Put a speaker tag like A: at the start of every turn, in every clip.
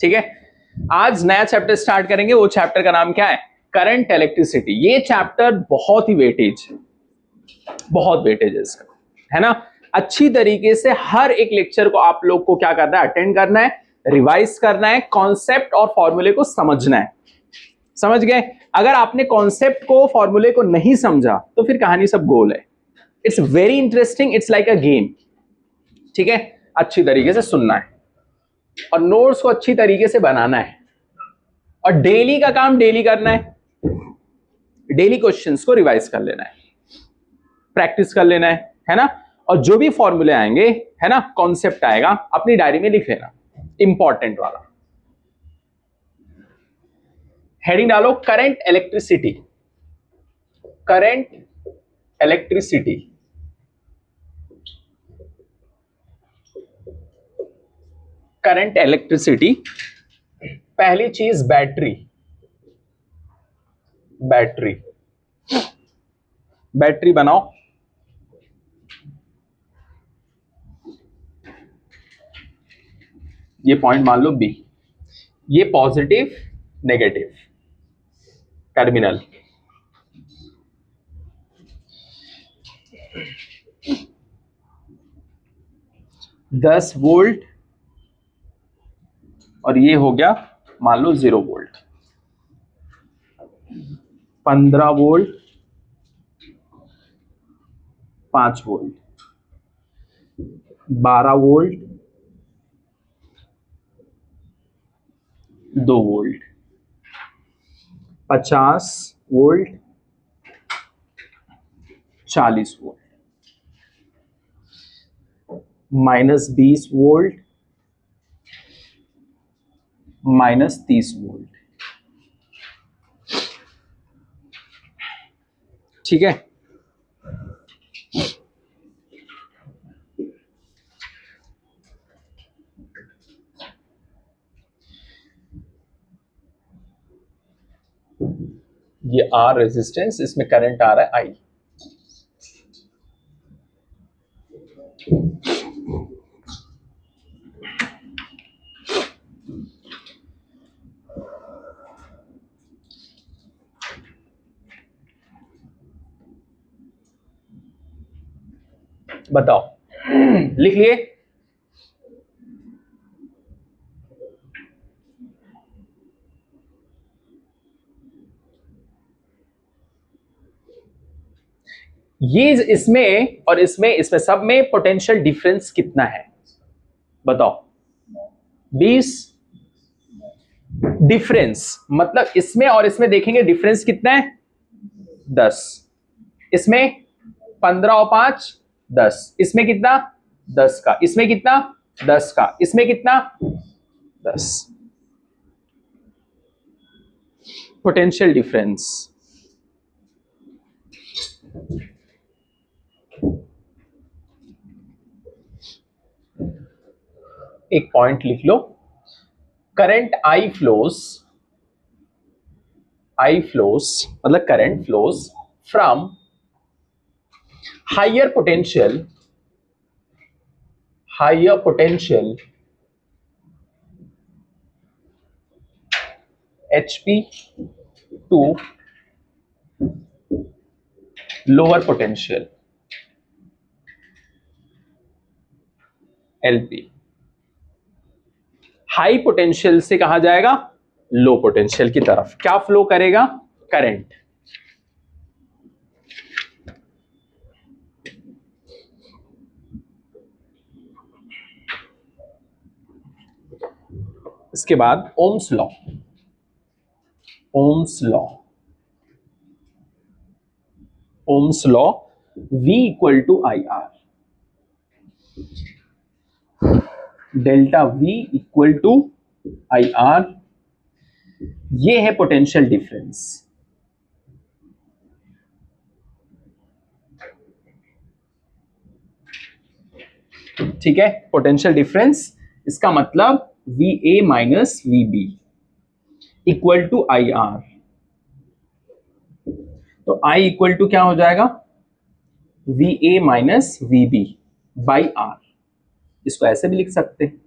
A: ठीक है, आज नया चैप्टर स्टार्ट करेंगे। वो चैप्टर का नाम क्या है? Current electricity. ये चैप्टर बहुत ही वेटेज, बहुत वेटेज है इसका, है ना। अच्छी तरीके से हर एक लेक्चर को आप लोग को क्या करना है? अटेंड करना है, रिवाइज करना है, कॉन्सेप्ट और फॉर्मूले को समझना है। समझ गए? अगर आपने कॉन्सेप्ट को, फॉर्मूले को नहीं समझा तो फिर कहानी सब गोल है। It's very interesting, it's like a game. ठीक है, अच्छी तरीके से सुनना है और नोट्स को अच्छी तरीके से बनाना है और डेली का काम डेली करना है। डेली क्वेश्चंस को रिवाइज कर लेना है, प्रैक्टिस कर लेना है ना। और जो भी फॉर्मूले आएंगे, है ना, कॉन्सेप्ट आएगा, अपनी डायरी में लिख लेना, इंपॉर्टेंट वाला। हेडिंग डालो current electricity. Current electricity, current electricity. पहली चीज बैटरी, बैटरी, बैटरी बनाओ। ये पॉइंट मान लो बी, ये पॉजिटिव नेगेटिव टर्मिनल। दस वोल्ट और ये हो गया मान लो 0 volt. 15 volt, 5 volt, 12 volt, 2 volt, 50 volt, 40 volt, -20 volt, -30 volt. ठीक है, ये आर रेजिस्टेंस, इसमें करंट आ रहा है आई। बताओ, लिख लिए? ये इसमें और इसमें सब में पोटेंशियल डिफरेंस कितना है? बताओ। 20 डिफरेंस, मतलब इसमें और इसमें देखेंगे डिफरेंस कितना है? 10। इसमें 15 और 5 10। इसमें कितना? 10 का। इसमें कितना? 10 का। इसमें कितना? 10। Potential difference. एक पॉइंट लिख लो, current I flows, I flows मतलब current flows from higher potential, higher potential HP to lower potential LP। High potential से कहा जाएगा लो पोटेंशियल की तरफ। क्या फ्लो करेगा? करंट। इसके बाद Ohm's law, Ohm's law, Ohm's law V equal to IR, delta V equal to IR। ये है पोटेंशियल डिफरेंस। ठीक है, पोटेंशियल डिफरेंस, इसका मतलब VA minus VB equal to IR। तो I इक्वल टू क्या हो जाएगा? VA minus VB by R। इसको ऐसे भी लिख सकते हैं,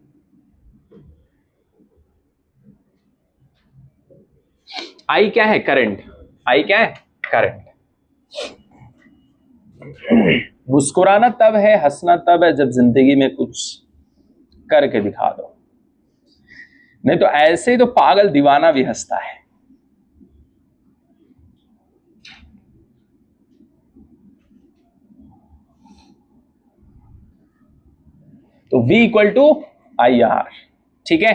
A: आई क्या है? करंट। आई क्या है? करंट। मुस्कुराना तब है, हंसना तब है जब जिंदगी में कुछ करके दिखा दो, नहीं तो ऐसे ही तो पागल दीवाना भी हंसता है। तो V equal to I R, ठीक है,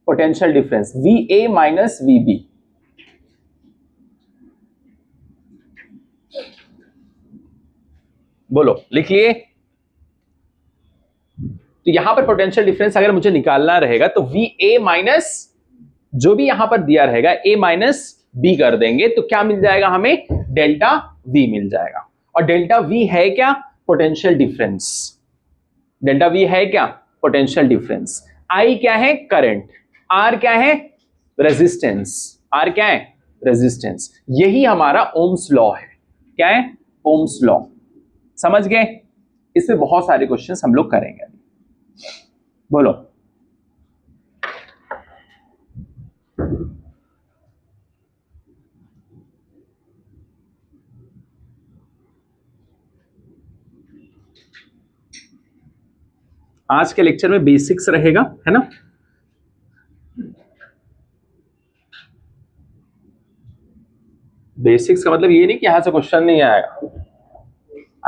A: potential difference V A minus V B. बोलो, लिख लिए? तो यहां पर पोटेंशियल डिफरेंस अगर मुझे निकालना रहेगा तो वी ए माइनस जो भी यहां पर दिया रहेगा ए माइनस बी कर देंगे तो क्या मिल जाएगा हमें? डेल्टा वी मिल जाएगा। और डेल्टा वी है क्या? Potential difference. डेल्टा वी है क्या? Potential difference. आई क्या है? करंट। आर क्या है? रेजिस्टेंस। आर क्या है? रेजिस्टेंस। यही हमारा ओम्स लॉ है। क्या है? Ohm's law. समझ गए? इसमें बहुत सारे क्वेश्चंस हम लोग करेंगे। बोलो। आज के लेक्चर में बेसिक्स रहेगा, है ना? बेसिक्स का मतलब ये नहीं कि यहां से क्वेश्चन नहीं आएगा,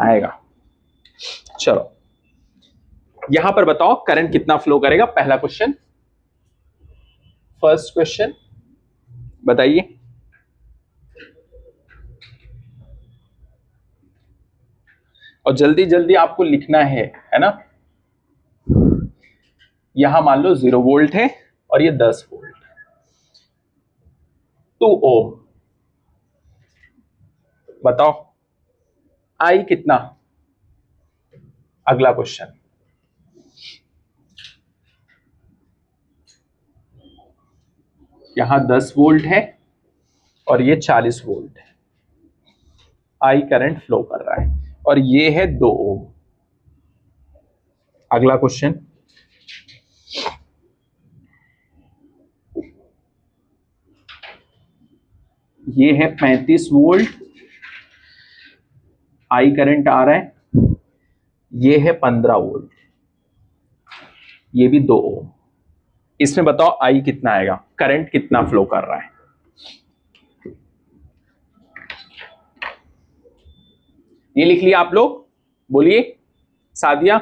A: आएगा। चलो, यहां पर बताओ करंट कितना फ्लो करेगा? पहला क्वेश्चन, फर्स्ट क्वेश्चन बताइए। और जल्दी जल्दी आपको लिखना है ना? यहां मान लो 0 वोल्ट है और ये 10 वोल्ट, 2 ओम। बताओ आई कितना? अगला क्वेश्चन, यहां 10 वोल्ट है और ये 40 वोल्ट है। आई करंट फ्लो कर रहा है और ये है 2 ओम। अगला क्वेश्चन, ये है 35 वोल्ट, आई करंट आ रहा है। ये है 15 वोल्ट, ये भी 2 ओम। इसमें बताओ आई कितना आएगा? करंट कितना फ्लो कर रहा है? ये लिख लिया आप लोग? बोलिए सादिया।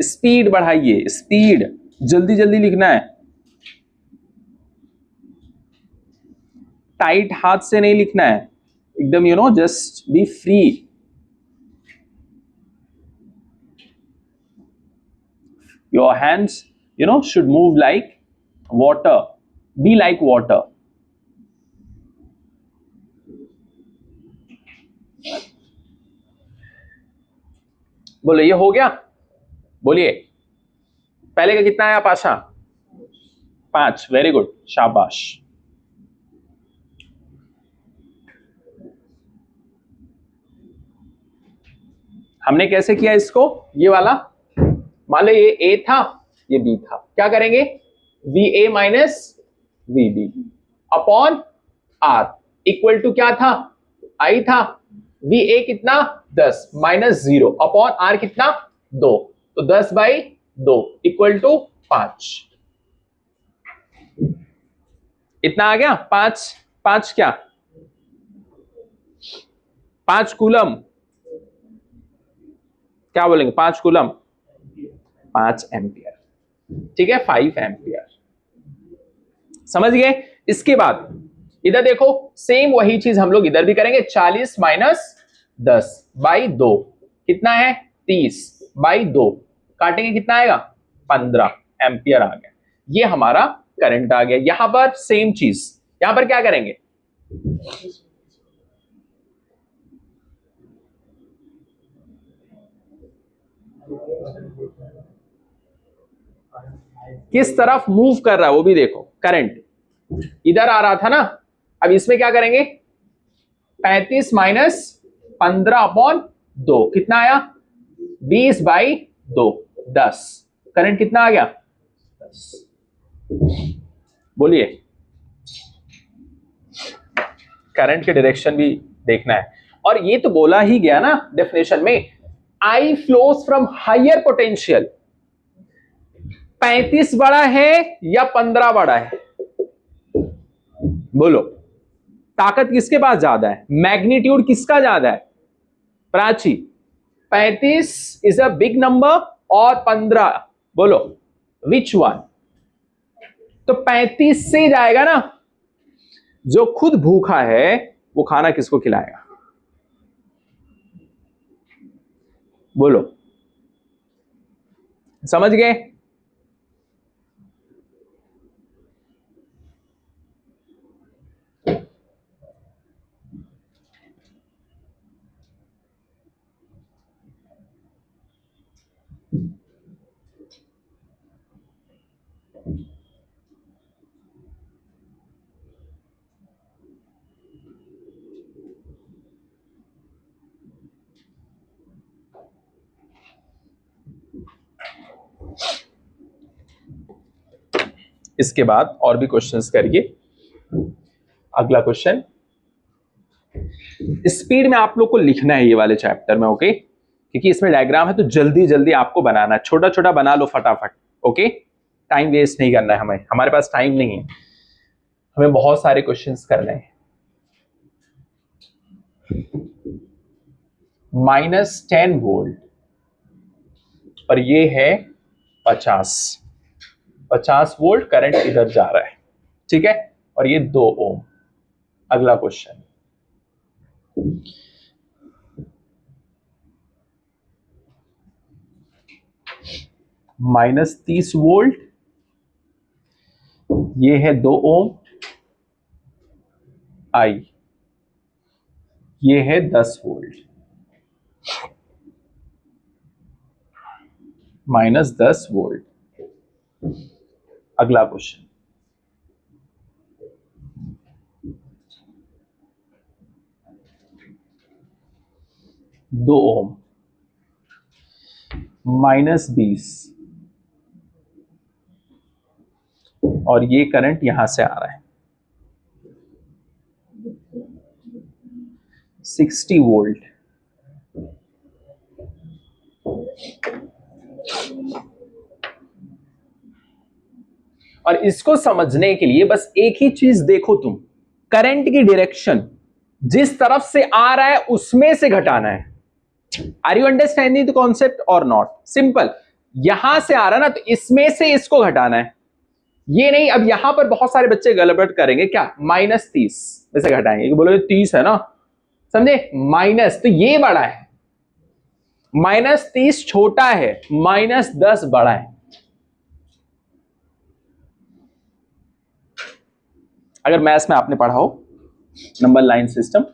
A: स्पीड बढ़ाइए, स्पीड, जल्दी जल्दी लिखना है। टाइट हाथ से नहीं लिखना है, एकदम just be free. Your hands should move like water, be like water. बोलो ये हो गया? बोलिए, पहले का कितना आया पाशा? 5। वेरी गुड, शाबाश। हमने कैसे किया इसको? ये वाला मान लो ये ए था, ये बी था, क्या करेंगे? V A minus V B upon R equal to क्या था? आई था। वी ए कितना? 10 माइनस 0 अपॉन आर कितना? 2, तो 10/2 इक्वल टू 5। इतना आ गया? 5 5 क्या? 5 कूलम। क्या बोलेंगे? 5 कूलम, 5 एम्पियर। ठीक है, 5 एम्पियर। समझ गए? इसके बाद इधर देखो, सेम वही चीज हम लोग इधर भी करेंगे। 40 माइनस 10/2 कितना है? 30/2 काटेंगे कितना आएगा? 15 एम्पियर आ गया। ये हमारा करंट आ गया। यहां पर सेम चीज, यहां पर क्या करेंगे? किस तरफ मूव कर रहा है वो भी देखो। करंट इधर आ रहा था ना, अब इसमें क्या करेंगे? 35 माइनस 15/2 कितना आया? 20/2 10। करंट कितना आ गया? 10। बोलिए करंट के डायरेक्शन भी देखना है। और ये तो बोला ही गया ना डेफिनेशन में, आई फ्लोज फ्रॉम हायर पोटेंशियल। 35 बड़ा है या 15 बड़ा है? बोलो, ताकत किसके पास ज्यादा है, मैग्नीट्यूड किसका ज्यादा है? Prachi, 35 is a big number और 15, बोलो विच वन? तो 35 से जाएगा ना। जो खुद भूखा है वो खाना किसको खिलाएगा? बोलो, समझ गए? इसके बाद और भी क्वेश्चंस करिए। अगला क्वेश्चन, स्पीड में आप लोग को लिखना है ये वाले चैप्टर में, ओके? क्योंकि इसमें डायग्राम है तो जल्दी जल्दी आपको बनाना है, छोटा छोटा बना लो फटाफट, ओके? टाइम वेस्ट नहीं करना है हमें, हमारे पास टाइम नहीं है, हमें बहुत सारे क्वेश्चंस करने हैं। -10 वोल्ट और ये है 50 वोल्ट करंट इधर जा रहा है, ठीक है? और ये 2 ओम। अगला क्वेश्चन, -30 वोल्ट, ये है 2 ओम, आई, ये है 10 वोल्ट, -10 वोल्ट। अगला क्वेश्चन, 2 ओम, -20 और ये करंट यहां से आ रहा है 60 वोल्ट। और इसको समझने के लिए बस एक ही चीज देखो तुम, करंट की डायरेक्शन जिस तरफ से आ रहा है उसमें से घटाना है। Are you understanding the concept और नॉट? सिंपल, यहां से आ रहा है ना तो इसमें से इसको घटाना है, ये नहीं। अब यहां पर बहुत सारे बच्चे गलत करेंगे, क्या -30 में से घटाएंगे, बोलोगे 30 है ना, समझे? माइनस तो ये बड़ा है, -30 छोटा है, -10 बड़ा है। अगर मैथ्स में आपने पढ़ा हो नंबर लाइन सिस्टम,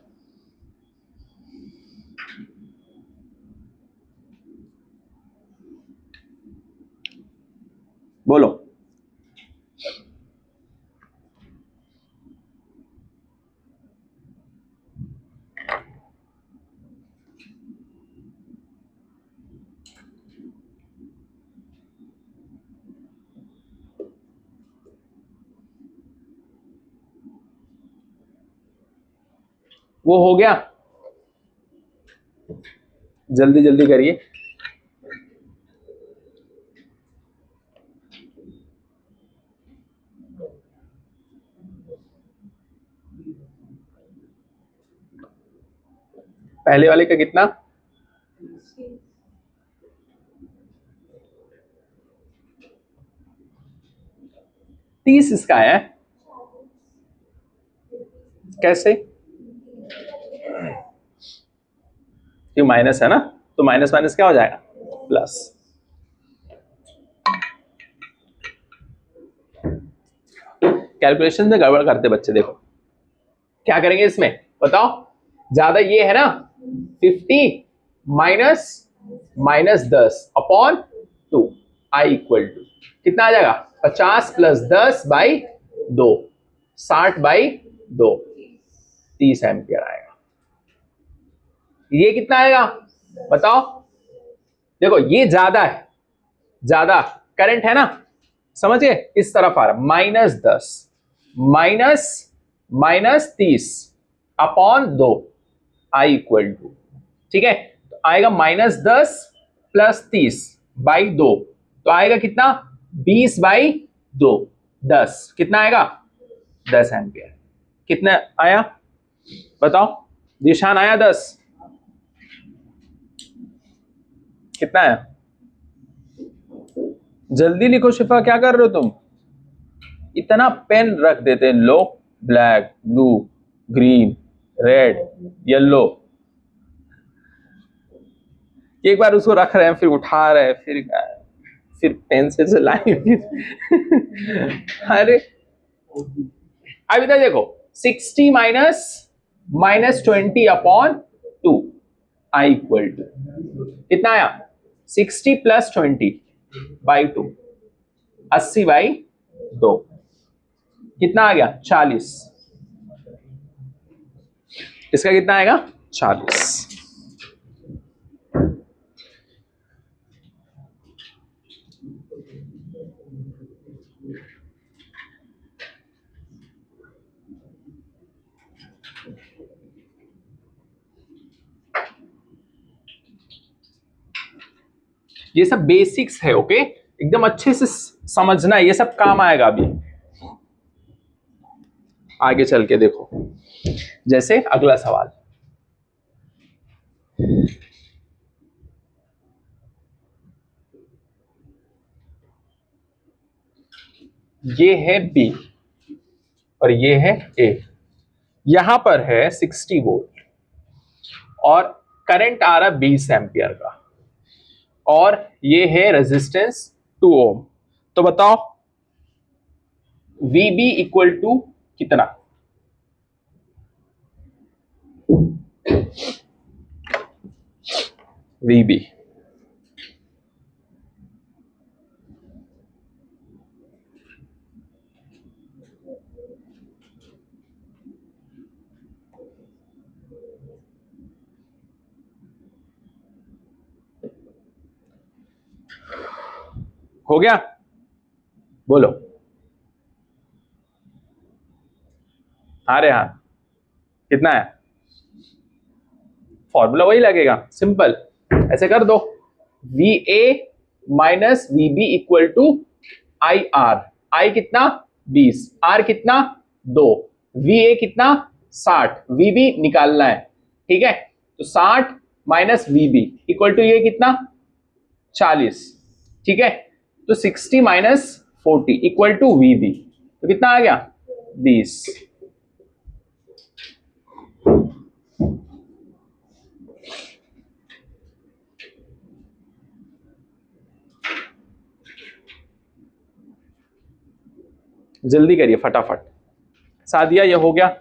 A: बोलो। वो हो गया, जल्दी जल्दी करिए। पहले वाले का कितना? 30 इसका है, कैसे? ये माइनस है ना, तो माइनस माइनस क्या हो जाएगा? प्लस। कैलकुलेशन में गड़बड़ करते बच्चे, देखो क्या करेंगे इसमें, बताओ? ज्यादा ये है ना, 50 minus -10 upon 2, I equal to कितना आ जाएगा? 50 + 10/2, 60/2, 30 एम्पियर आएगा। ये कितना आएगा बताओ? देखो ये ज्यादा है, ज्यादा करंट है ना, समझिए इस तरफ आ रहा, -10 -30, अपॉन 2 आई इक्वल टू, ठीक है, तो आएगा -10 प्लस 30 बाई 2, तो आएगा कितना 20 बाई 2, 10, कितना आएगा 10 एम्पियर। कितना आया बताओ निशान, आया 10, कितना आया, जल्दी लिखो शिफा, क्या कर रहे हो तुम, इतना पेन रख देते हैं लोग, black, blue, green, red, yellow, एक बार उसको रख रहे हैं फिर उठा रहे हैं फिर पेन से चलाए अरे अब इधर देखो 60 -20 अपॉन 2 आई इक्वल टू कितना आया 60 प्लस 20 बाई 2, 80 बाई 2, कितना आ गया 40, इसका कितना आएगा 40। ये सब बेसिक्स है, ओके, एकदम अच्छे से समझना है, ये सब काम आएगा अभी आगे चल के। देखो जैसे अगला सवाल, ये है बी और ये है ए, यहां पर है 60 वोल्ट और करंट आ रहा 20 एम्पियर का, और ये है रेजिस्टेंस 2 ओम, तो बताओ VB इक्वल टू कितना, VB हो गया, बोलो हाँ रे हाँ, कितना है, फॉर्मूला वही लगेगा, सिंपल ऐसे कर दो, VA minus VB equal to IR, I कितना 20, R कितना 2, VA कितना 60, VB निकालना है, ठीक है, तो 60 माइनस VB इक्वल टू ये कितना 40, ठीक है, तो 60 माइनस 40 इक्वल टू VB, तो कितना आ गया 20। जल्दी करिए फटाफट, सादिया ये हो गया,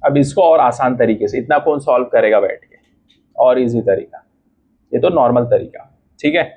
A: अब इसको और आसान तरीके से, इतना कौन सॉल्व करेगा बैठ के, और इजी तरीका, ये तो नॉर्मल तरीका, ठीक है,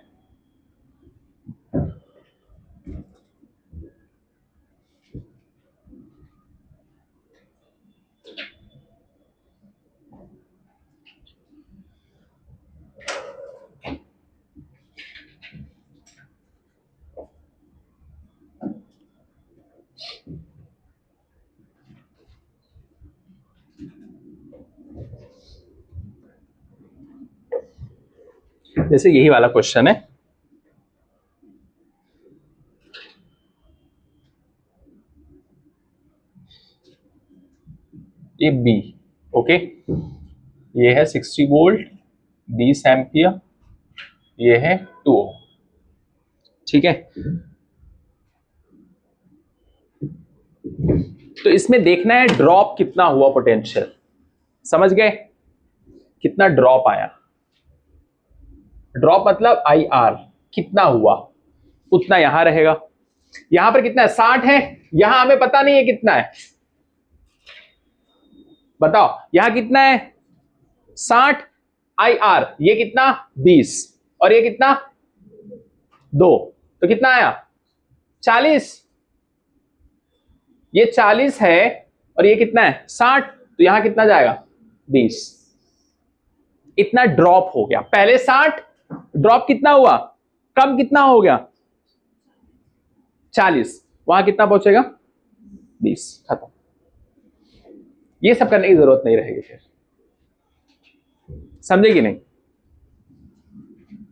A: जैसे यही वाला क्वेश्चन है, ये बी, ओके, ये है 60 वोल्ट 20 एम्पियर, ये है 2 ओम, ठीक है, तो इसमें देखना है ड्रॉप कितना हुआ पोटेंशियल, समझ गए, कितना ड्रॉप आया, ड्रॉप मतलब IR कितना हुआ उतना यहां रहेगा, यहां पर कितना है 60 है, यहां हमें पता नहीं है कितना है, बताओ यहां कितना है 60, IR ये कितना 20, और ये कितना 2, तो कितना आया 40। ये 40 है और ये कितना है 60, तो यहां कितना जाएगा 20। इतना ड्रॉप हो गया, पहले 60, ड्रॉप कितना हुआ, कम कितना हो गया 40, वहां कितना पहुंचेगा 20, खत्म। ये सब करने की जरूरत नहीं रहेगी फिर, समझे कि नहीं?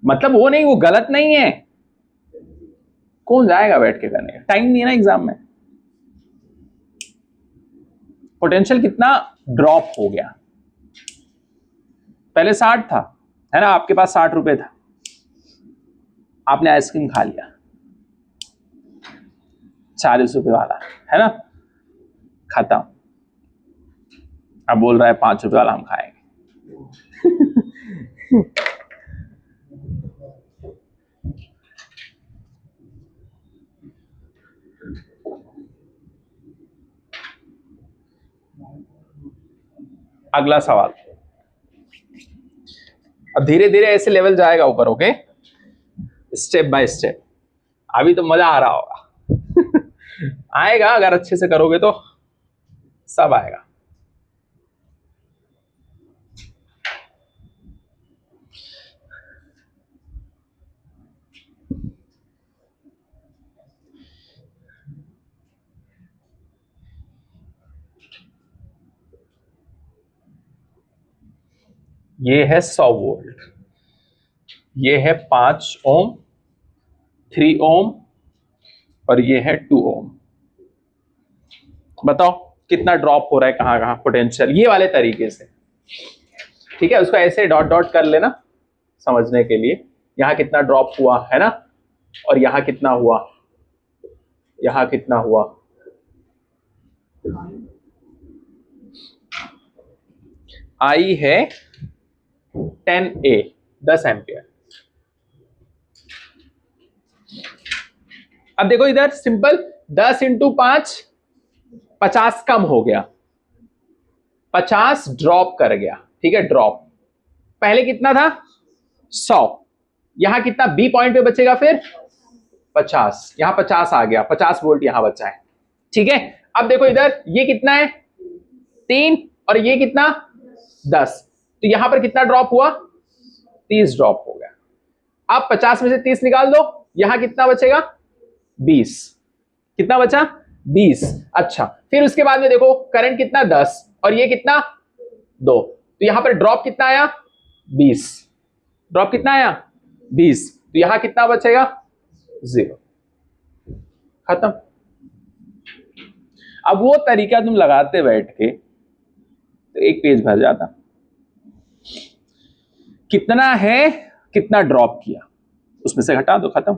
A: मतलब वो नहीं, वो गलत नहीं है, कौन जाएगा बैठ के करने, टाइम नहीं है ना एग्जाम में। पोटेंशियल कितना ड्रॉप हो गया, पहले 60 था, है ना, आपके पास 60 रुपए था, आपने आइसक्रीम खा लिया 40 रुपए वाला, है ना, खत्म। अब बोल रहा है 5 रुपए वाला हम खाएंगे। अगला सवाल, अब धीरे धीरे ऐसे लेवल जाएगा ऊपर, ओके, स्टेप बाय स्टेप। अभी तो मजा आ रहा होगा। आएगा, अगर अच्छे से करोगे तो सब आएगा। ये है 100 वोल्ट, ये है 5 ओम, 3 ओम, और ये है 2 ओम। बताओ कितना ड्रॉप हो रहा है, कहां कहां पोटेंशियल, ये वाले तरीके से। ठीक है, उसको ऐसे डॉट डॉट कर लेना समझने के लिए, यहां कितना ड्रॉप हुआ है ना, और यहां कितना हुआ, यहां कितना हुआ। आई है 10A, 10 एम्पियर। अब देखो इधर सिंपल, 10 इंटू 5, 50 कम हो गया, 50 ड्रॉप कर गया, ठीक है, ड्रॉप। पहले कितना था 100, यहां कितना बी पॉइंट पे बचेगा फिर 50, यहां 50 आ गया, 50 वोल्ट यहां बचा है, ठीक है। अब देखो इधर ये कितना है 3, और ये कितना 10, तो यहां पर कितना ड्रॉप हुआ 30 ड्रॉप हो गया। अब 50 में से 30 निकाल दो, यहां कितना बचेगा 20, कितना बचा 20। अच्छा, फिर उसके बाद में देखो करंट कितना 10, और ये कितना 2, तो यहां पर ड्रॉप कितना आया 20, ड्रॉप कितना आया 20, तो यहां कितना बचेगा 0, खत्म। अब वो तरीका तुम लगाते बैठ के तो एक पेज भर जाता। कितना है, कितना ड्रॉप किया, उसमें से घटा दो, खत्म।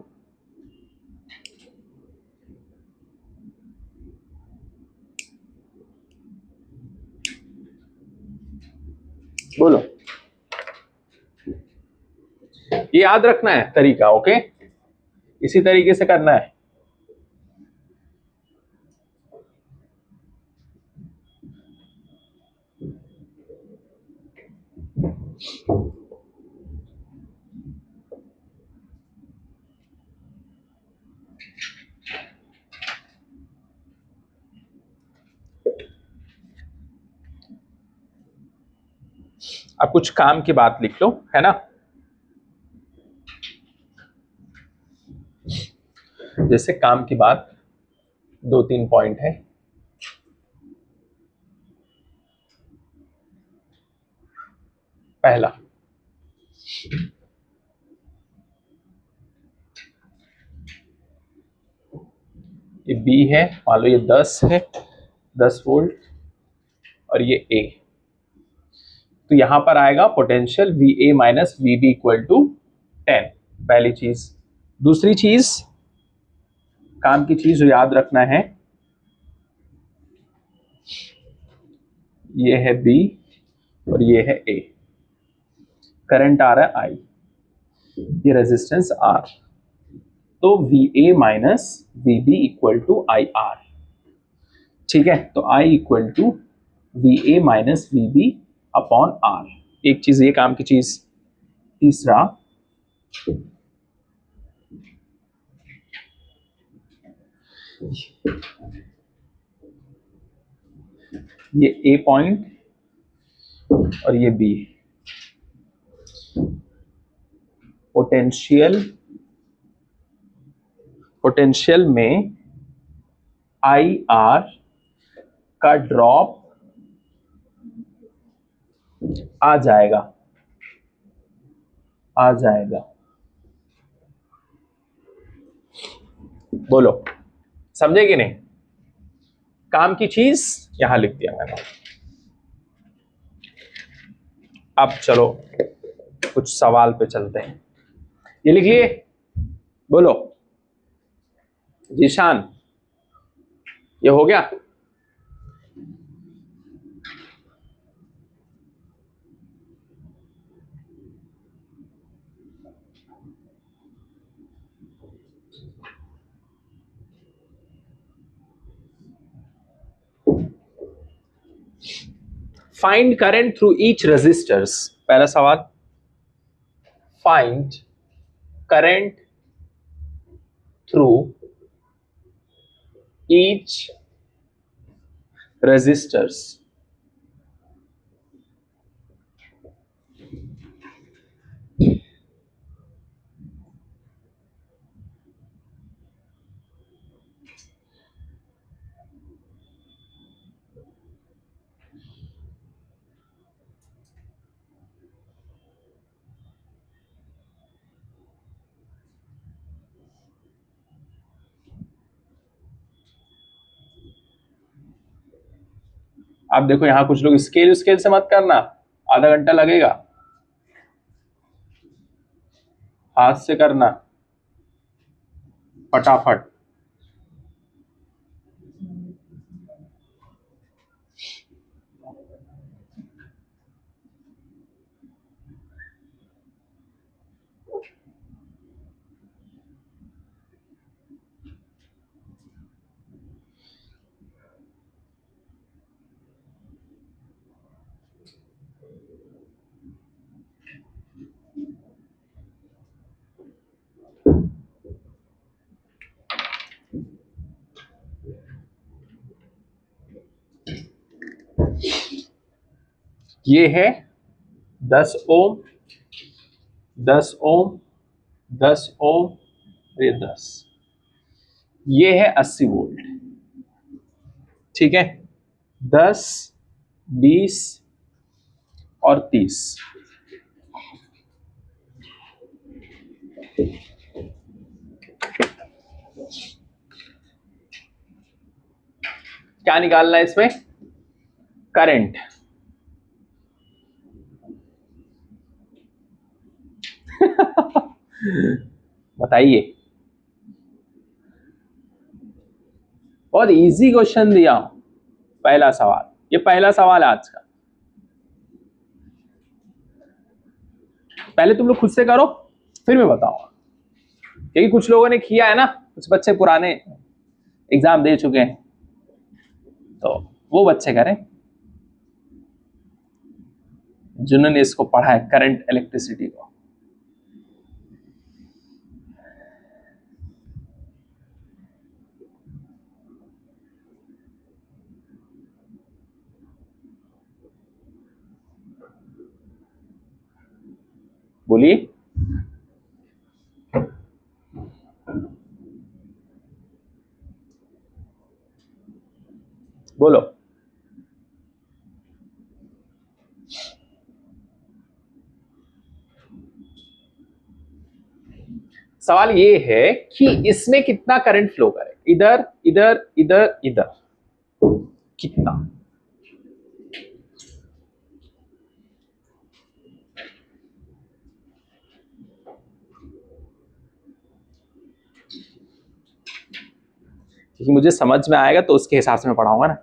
A: बोलो, ये याद रखना है तरीका, ओके, इसी तरीके से करना है। अब कुछ काम की बात लिख लो, है ना, जैसे काम की बात 2-3 पॉइंट है। पहला, ये बी है, मान लो ये 10 है, 10 वोल्ट, और ये ए, तो यहां पर आएगा potential VA minus VB equal to 10, पहली चीज। दूसरी चीज, काम की चीज जो याद रखना है, ये है B और ये है A, करंट आ रहा है I, ये रेजिस्टेंस R, तो VA minus VB equal to IR, ठीक है, तो I equal to VA minus VB upon R, एक चीज ये काम की चीज। तीसरा, ये ए पॉइंट और ये बी, पोटेंशियल पोटेंशियल में आई आर का ड्रॉप आ जाएगा, आ जाएगा। बोलो समझे कि नहीं? काम की चीज यहां लिख दिया मैंने। अब चलो कुछ सवाल पे चलते हैं। ये लिख लिए? बोलो जीशान, ये हो गया? Find current through each resistors. पहला सवाल, find current through each resistors. आप देखो यहां कुछ लोग स्केल स्केल से मत करना, आधा घंटा लगेगा, हाथ से करना फटाफट। ये है 10 ओम, 10 ओम, 10 ओम, ये 10, ये है 80 वोल्ट। ठीक है, 10, 20 और 30। क्या निकालना है इसमें? करंट। बताइए, बहुत इजी क्वेश्चन दिया हूं। पहला सवाल, ये पहला सवाल है आज का। पहले तुम लोग खुद से करो, फिर मैं बताऊंगा, क्योंकि कुछ लोगों ने किया है ना, कुछ बच्चे पुराने एग्जाम दे चुके हैं, तो वो बच्चे करें जिन्होंने इसको पढ़ा है, करंट इलेक्ट्रिसिटी को। बोलिए, बोलो। सवाल ये है कि इसमें कितना करंट फ्लो करे, इधर इधर इधर इधर, कितना? क्योंकि मुझे समझ में आएगा तो उसके हिसाब से मैं पढ़ाऊंगा ना।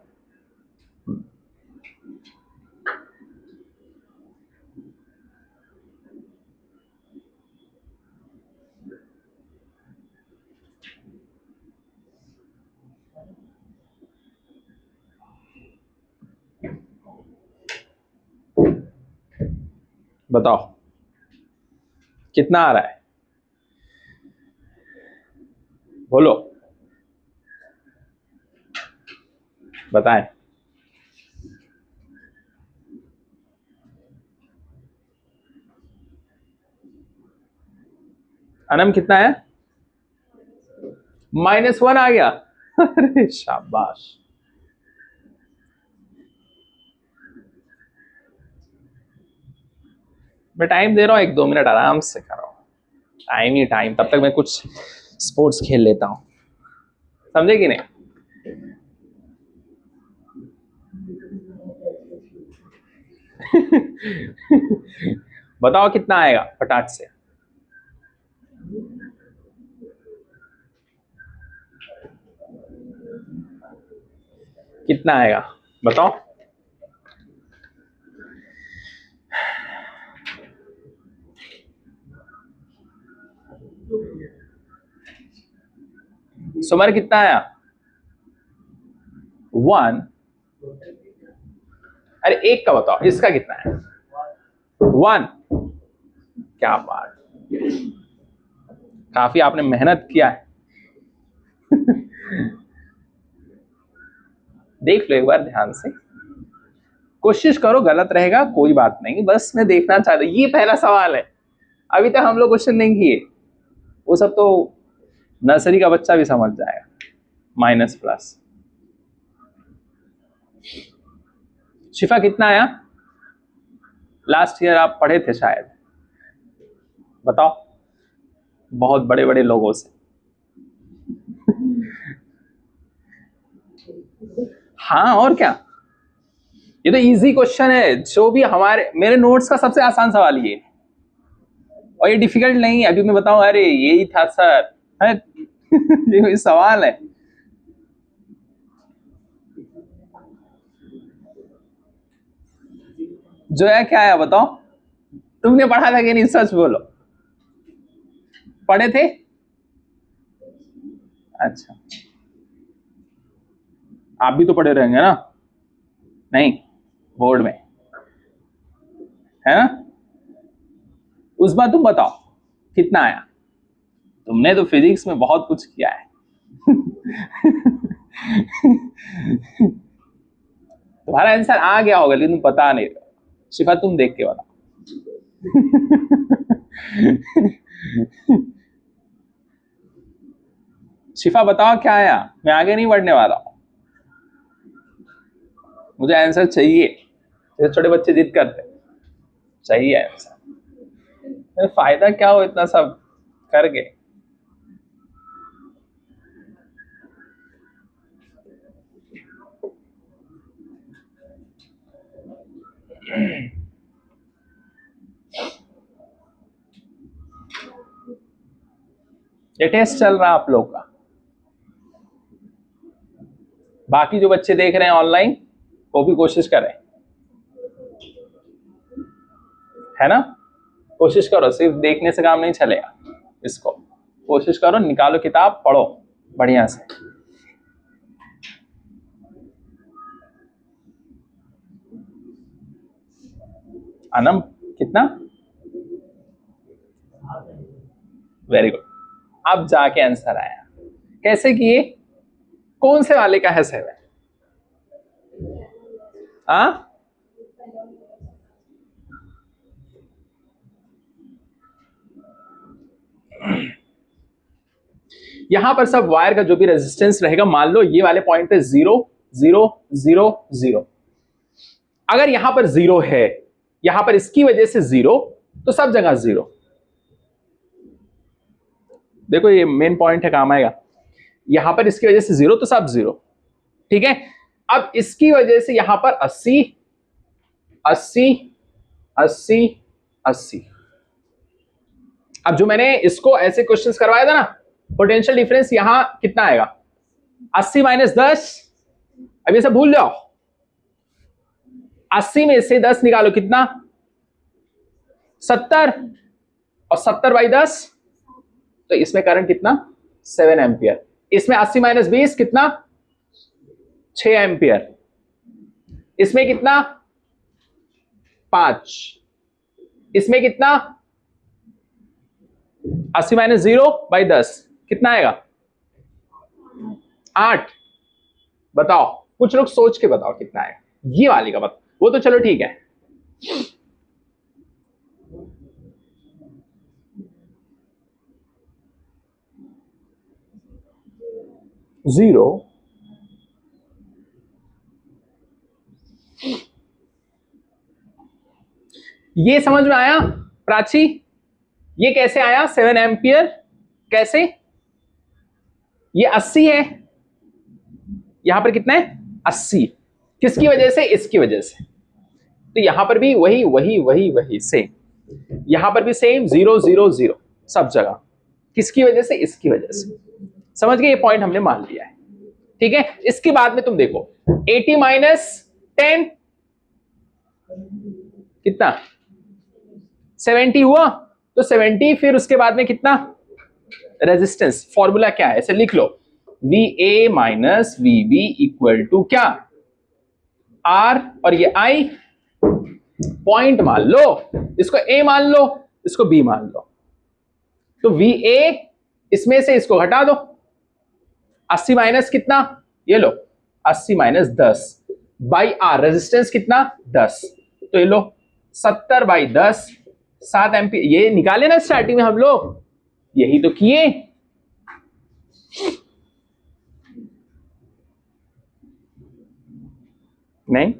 A: बताओ कितना आ रहा है? बोलो, बताएं। अनम कितना है? -1 आ गया। अरे शाबाश। मैं टाइम दे रहा हूं, 1-2 मिनट आराम से करो। टाइम ही टाइम, तब तक मैं कुछ स्पोर्ट्स खेल लेता हूं, समझे कि नहीं? बताओ कितना आएगा फटाक से। कितना आएगा बताओ। सुमर कितना आया? 1। अरे एक का बताओ, इसका कितना है? 1। क्या बात, काफी आपने मेहनत किया है। देख लो एक बार ध्यान से, कोशिश करो, गलत रहेगा कोई बात नहीं, बस मैं देखना चाहता। ये पहला सवाल है, अभी तक हम लोग क्वेश्चन नहीं किए, वो सब तो नर्सरी का बच्चा भी समझ जाएगा। Minus plus. शिफा कितना आया? लास्ट ईयर आप पढ़े थे शायद, बताओ, बहुत बड़े बड़े लोगों से। हाँ और क्या, ये तो इजी क्वेश्चन है, जो भी हमारे मेरे नोट्स का सबसे आसान सवाल ये, और ये डिफिकल्ट नहीं है। अभी मैं बताऊं अरे यही था सर, है? ये कोई सवाल है? जो है क्या है बताओ, तुमने पढ़ा था कि नहीं, सच बोलो। पढ़े थे? अच्छा, आप भी तो पढ़े रहेंगे ना? नहीं, बोर्ड में है ना? उस बार तुम बताओ कितना आया, तुमने तो फिजिक्स में बहुत कुछ किया है। तुम्हारा आंसर आ गया होगा लेकिन तुम बता नहीं रहे। शिफा तुम देख के बताओ। शिफा बताओ क्या आया, मैं आगे नहीं बढ़ने वाला हूं, मुझे आंसर चाहिए, जैसे छोटे बच्चे जिद करते, चाहिए आंसर। फायदा क्या हो इतना सब करके। ये टेस्ट चल रहा है आप लोग का, बाकी जो बच्चे देख रहे हैं ऑनलाइन वो भी कोशिश करें, है ना? कोशिश करो, सिर्फ देखने से काम नहीं चलेगा, इसको कोशिश करो, निकालो किताब, पढ़ो बढ़िया से। अनम कितना? वेरी गुड, अब जाके आंसर आया। कैसे किए, कौन से वाले का है 7? हाँ, यहां पर सब वायर का जो भी रेजिस्टेंस रहेगा, मान लो ये वाले पॉइंट पे 0 0 0 0, अगर यहां पर 0 है, यहां पर इसकी वजह से 0, तो सब जगह 0। देखो ये मेन पॉइंट है, काम आएगा। यहां पर इसकी वजह से 0 तो सब 0, ठीक है। अब इसकी वजह से यहां पर 80 80 80 80। अब जो मैंने इसको ऐसे क्वेश्चंस करवाया था ना, पोटेंशियल डिफरेंस यहां कितना आएगा, 80 - 10, अब ये सब भूल जाओ। 80 में से 10 निकालो, कितना? 70, और 70/10, तो इसमें करंट कितना? 7 एम्पियर। इसमें 80 - 20 कितना? 6 एम्पियर। इसमें कितना? 5। इसमें कितना? 80 - 0/10 कितना आएगा? 8। बताओ, कुछ लोग सोच के बताओ कितना है ये वाली का बताओ, वो तो चलो ठीक है। जीरो। ये समझ में आया प्राची? ये कैसे आया 7 एम्पियर? कैसे? ये 80 है, यहां पर कितना है 80। किसकी वजह से? इसकी वजह से। तो यहां पर भी वही वही वही वही सेम, यहां पर भी सेम 0 0 0 सब जगह। किसकी वजह से? इसकी वजह से। समझ गए? ये पॉइंट हमने मान लिया है, ठीक है। इसके बाद में तुम देखो 80 माइनस 10 कितना? 70 हुआ। तो 70 फिर उसके बाद में कितना? रेजिस्टेंस। फॉर्मूला क्या है? ऐसे लिख लो, V A minus V B equal to क्या? आर, और ये आई पॉइंट मान लो, इसको ए मान लो, इसको बी मान लो। तो वी ए इसमें से इसको घटा दो, 80 माइनस कितना? ये लो 80 माइनस 10 बाई आर, रेजिस्टेंस कितना? 10। तो ये लो 70 बाई 10, 7 एम्पीयर। ये निकाले ना स्टार्टिंग में हम लोग, यही तो किए। नहीं,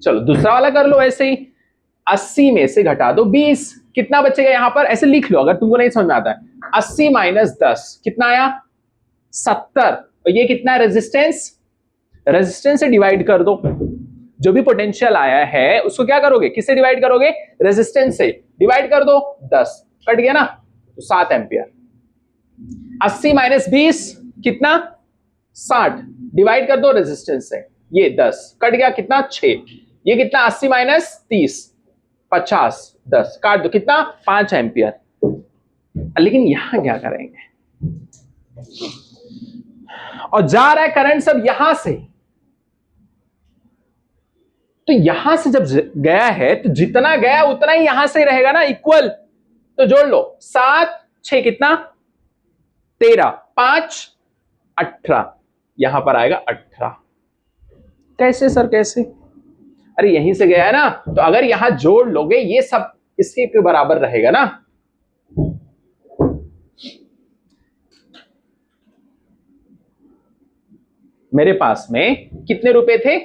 A: चलो दूसरा वाला कर लो ऐसे ही। 80 में से घटा दो 20, कितना बचेगा यहां पर? ऐसे लिख लो अगर तुमको नहीं समझ में आता है। 80 माइनस 10 कितना आया? 70। और ये कितना है? रेजिस्टेंस। रेजिस्टेंस से डिवाइड कर दो, जो भी पोटेंशियल आया है उसको क्या करोगे? किससे डिवाइड करोगे? रेजिस्टेंस से। डिवाइड कर दो 10, कट गया ना, तो 7 एम्पियर। 80 माइनस 20 कितना? 60, डिवाइड कर दो रेजिस्टेंस से, ये 10 कट गया, कितना? 6। ये कितना? 80 माइनस 30 50, 10 काट दो, कितना? 5 एम्पियर। लेकिन यहां क्या करेंगे? और जा रहा है करंट सब यहां से, तो यहां से जब गया है तो जितना गया उतना ही यहां से रहेगा ना, इक्वल। तो जोड़ लो 7 6 कितना? 13 5 18, यहां पर आएगा 18। कैसे सर कैसे? अरे यहीं से गया है ना, तो अगर यहां जोड़ लोगे ये सब इसके के बराबर रहेगा ना। मेरे पास में कितने रुपए थे?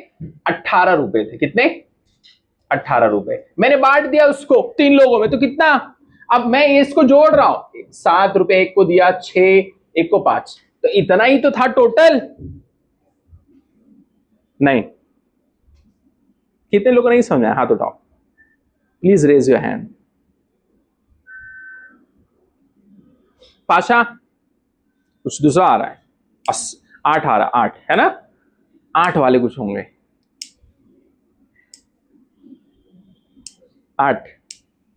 A: 18 रुपए थे। कितने? 18 रुपए। मैंने बांट दिया उसको 3 लोगों में, तो कितना? अब मैं इसको जोड़ रहा हूं, 7 रुपए एक को दिया, 6 एक को 5, तो इतना ही तो था टोटल। नहीं, कितने लोगों ने नहीं समझा? हाथ उठाओ, please raise your hand. Pasha कुछ दूसरा आ रहा है, 8 आ रहा, 8 है ना, 8 वाले कुछ होंगे। 8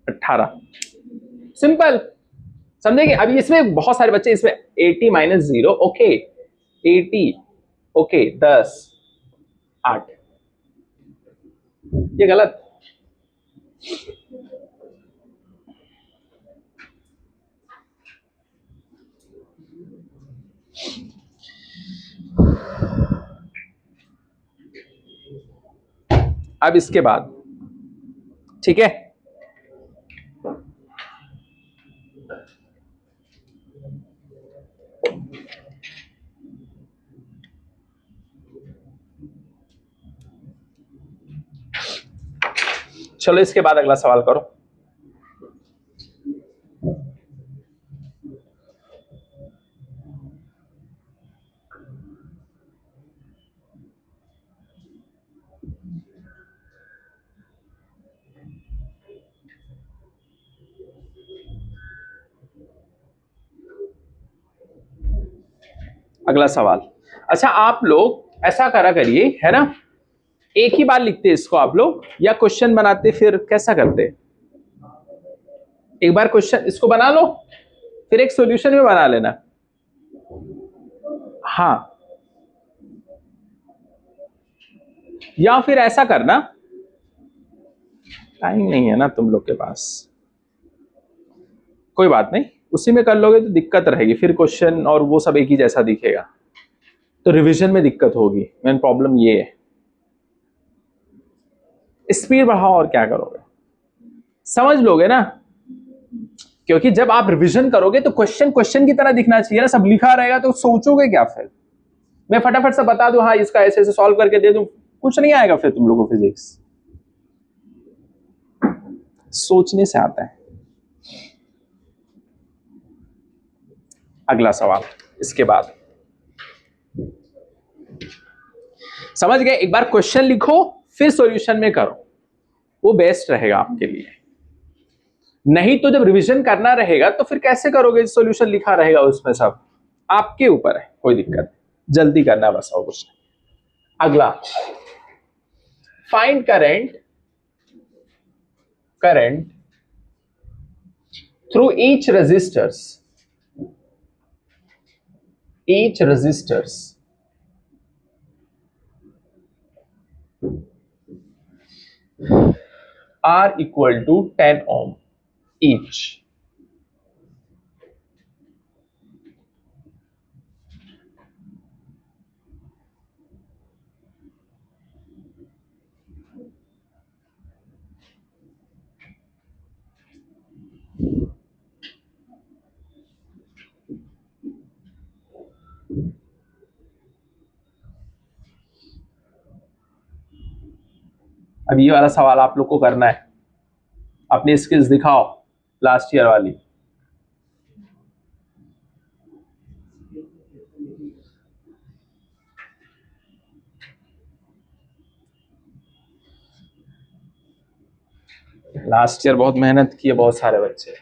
A: 18 सिंपल समझेंगे। अभी इसमें बहुत सारे बच्चे इसमें 80 माइनस 0 ओके, 80 ओके, 10 8, ये गलत। अब इसके बाद ठीक है, चलो इसके बाद अगला सवाल करो। अगला सवाल, अच्छा आप लोग ऐसा करा करिए, है ना, एक ही बार लिखते इसको आप लोग, या क्वेश्चन बनाते, फिर कैसा करते? एक बार क्वेश्चन इसको बना लो, फिर एक सॉल्यूशन में बना लेना। हाँ, या फिर ऐसा करना, टाइम नहीं है ना तुम लोग के पास, कोई बात नहीं, उसी में कर लोगे तो दिक्कत रहेगी, फिर क्वेश्चन और वो सब एक ही जैसा दिखेगा। तो रिवीजन में दिक्कत होगी। मेन प्रॉब्लम ये है। स्पीड बढ़ाओ और क्या करोगे, समझ लोगे ना, क्योंकि जब आप रिवीजन करोगे तो क्वेश्चन क्वेश्चन की तरह दिखना चाहिए ना, सब लिखा रहेगा तो सोचोगे क्या फिर। मैं फटाफट से बता दूं हाँ इसका ऐसे ऐसे सॉल्व करके दे दूं, कुछ नहीं आएगा फिर तुम लोगों को फिजिक्स। सोचने से आता है। अगला सवाल इसके बाद, समझ गए, एक बार क्वेश्चन लिखो फिर सॉल्यूशन में करो, वो बेस्ट रहेगा आपके लिए। नहीं तो जब रिवीजन करना रहेगा तो फिर कैसे करोगे, सॉल्यूशन लिखा रहेगा उसमें, सब आपके ऊपर है, कोई दिक्कत नहीं, जल्दी करना बस और कुछ नहीं। अगला, find current through each resistors are equal to 10 ohm each. अब ये वाला सवाल आप लोग को करना है, अपनी स्किल्स दिखाओ लास्ट ईयर वाली। लास्ट ईयर बहुत मेहनत की है बहुत सारे बच्चे,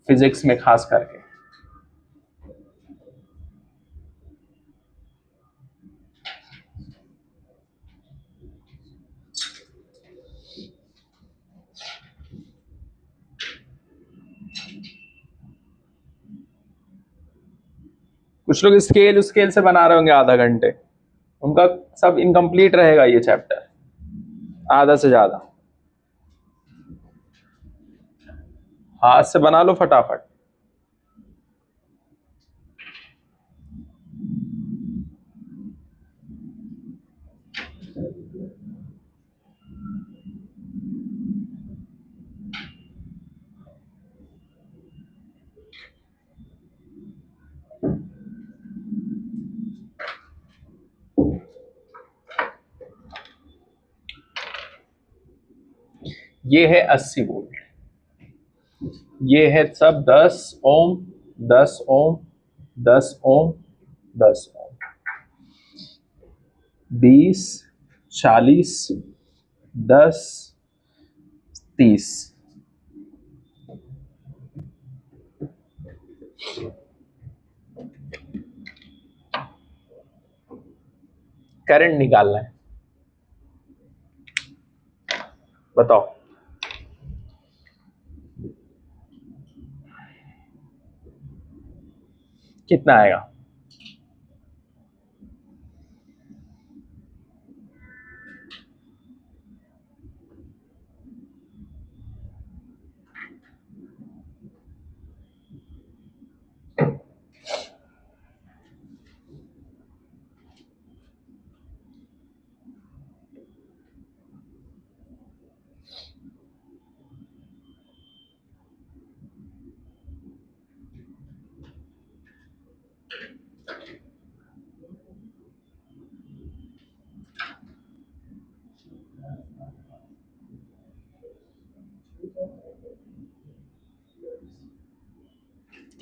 A: फिजिक्स में खास करके। कुछ लोग स्केल से बना रहे होंगे आधा घंटे, उनका सब इनकम्प्लीट रहेगा ये चैप्टर, आधा से ज्यादा। हाथ से बना लो फटाफट। ये है 80 वोल्ट, ये है सब 10 ओम 10 ओम 10 ओम 10 ओम, 20 40 10 30। करंट निकालना है, बताओ कितना आएगा।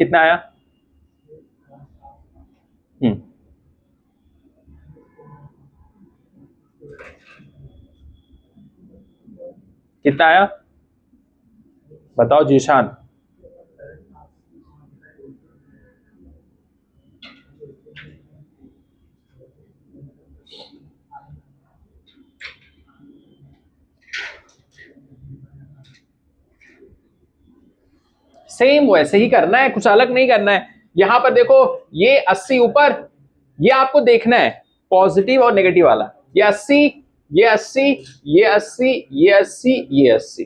A: कितना आया? कितना आया बताओ जीशान। सेम वैसे ही करना है, कुछ अलग नहीं करना है। यहां पर देखो ये 80 ऊपर, ये आपको देखना है पॉजिटिव और नेगेटिव वाला, ये 80 ये 80 ये 80 ये 80 ये 80,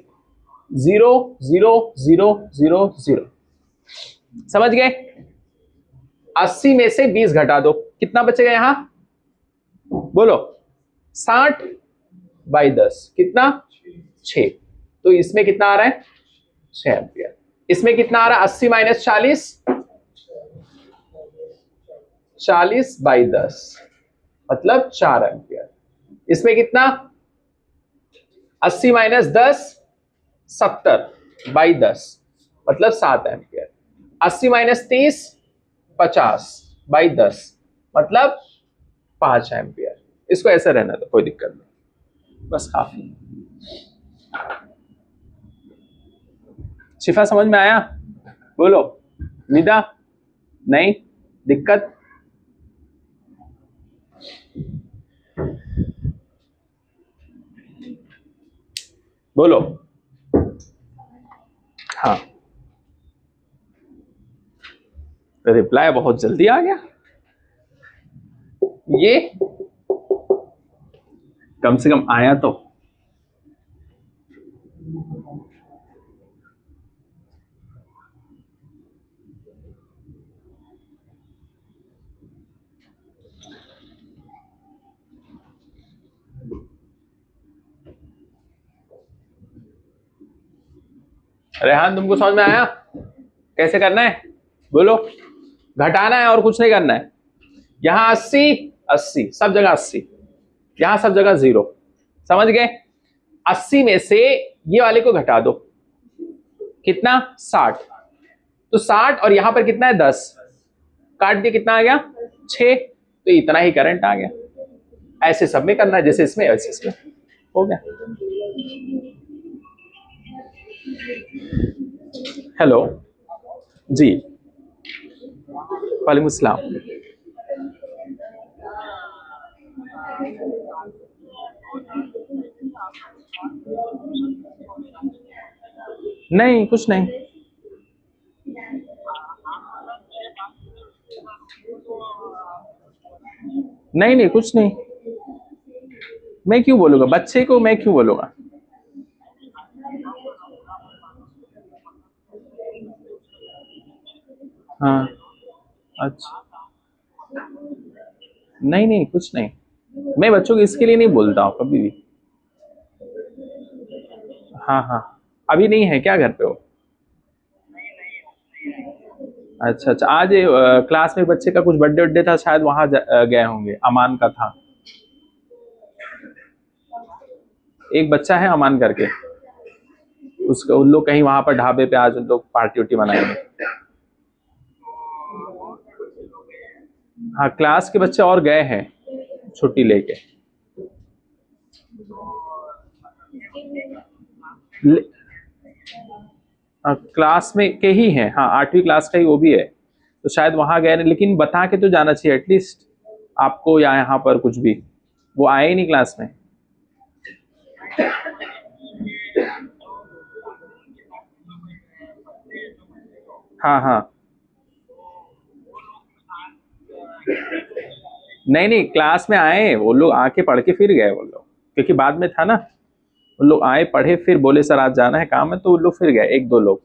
A: 0 0 0 0 0। समझ गए? 80 में से 20 घटा दो, कितना बचेगा यहां बोलो? 60/10 कितना? 6। तो इसमें कितना आ रहा है? 6 एम्पियर। इसमें कितना आ रहा है? 80 माइनस 40, 40/10 मतलब 4 एम्पियर। इसमें कितना? 80 माइनस 10, 70/10 मतलब 7 एम्पियर। 80 माइनस 30, 50/10 मतलब 5 एम्पियर। इसको ऐसे रहना तो कोई दिक्कत नहीं, बस काफी। शिफा समझ में आया? बोलो। निदा? नहीं दिक्कत? बोलो। हाँ, रिप्लाई बहुत जल्दी आ गया। ये कम से कम आया तो। रेहान तुमको समझ में आया कैसे करना है? बोलो। घटाना है और कुछ नहीं करना है। यहां 80, 80 सब जगह 80, यहां सब जगह 0। समझ गए? 80 में से ये वाले को घटा दो, कितना? 60। तो 60 और यहां पर कितना है? 10 काट दिया, कितना आ गया? 6। तो इतना ही करंट आ गया। ऐसे सब में करना है, जैसे इसमें वैसे इसमें। हो गया। हेलो जी, वालेकुम अस्सलाम। नहीं कुछ नहीं। नहीं नहीं कुछ नहीं, मैं क्यों बोलूंगा? बच्चे को मैं क्यों बोलूंगा? हाँ अच्छा, नहीं नहीं कुछ नहीं, मैं बच्चों को इसके लिए नहीं बोलता हूँ कभी भी। हाँ हाँ, अभी नहीं है क्या घर पे हो? अच्छा अच्छा, आज क्लास में बच्चे का कुछ बर्थडे वड्डे था शायद, वहां गए होंगे, अमान का था। एक बच्चा है अमान करके, उसका उन लोग कहीं वहां पर ढाबे पे आज उन लोग पार्टी उर्टी मनाएंगे। हाँ क्लास के बच्चे और गए हैं छुट्टी लेके। ले- क्लास में के ही हैं, हाँ 8वीं क्लास का ही वो भी है, तो शायद वहां गए नहीं, लेकिन बता के तो जाना चाहिए एटलीस्ट आपको, या यहाँ पर कुछ भी। वो आए ही नहीं क्लास में। हाँ हाँ, नहीं नहीं क्लास में आए वो लोग, आके पढ़ के फिर गए वो लोग, क्योंकि बाद में था ना। वो लोग आए पढ़े फिर बोले सर आज जाना है काम है, तो वो लोग फिर गए, एक दो लोग।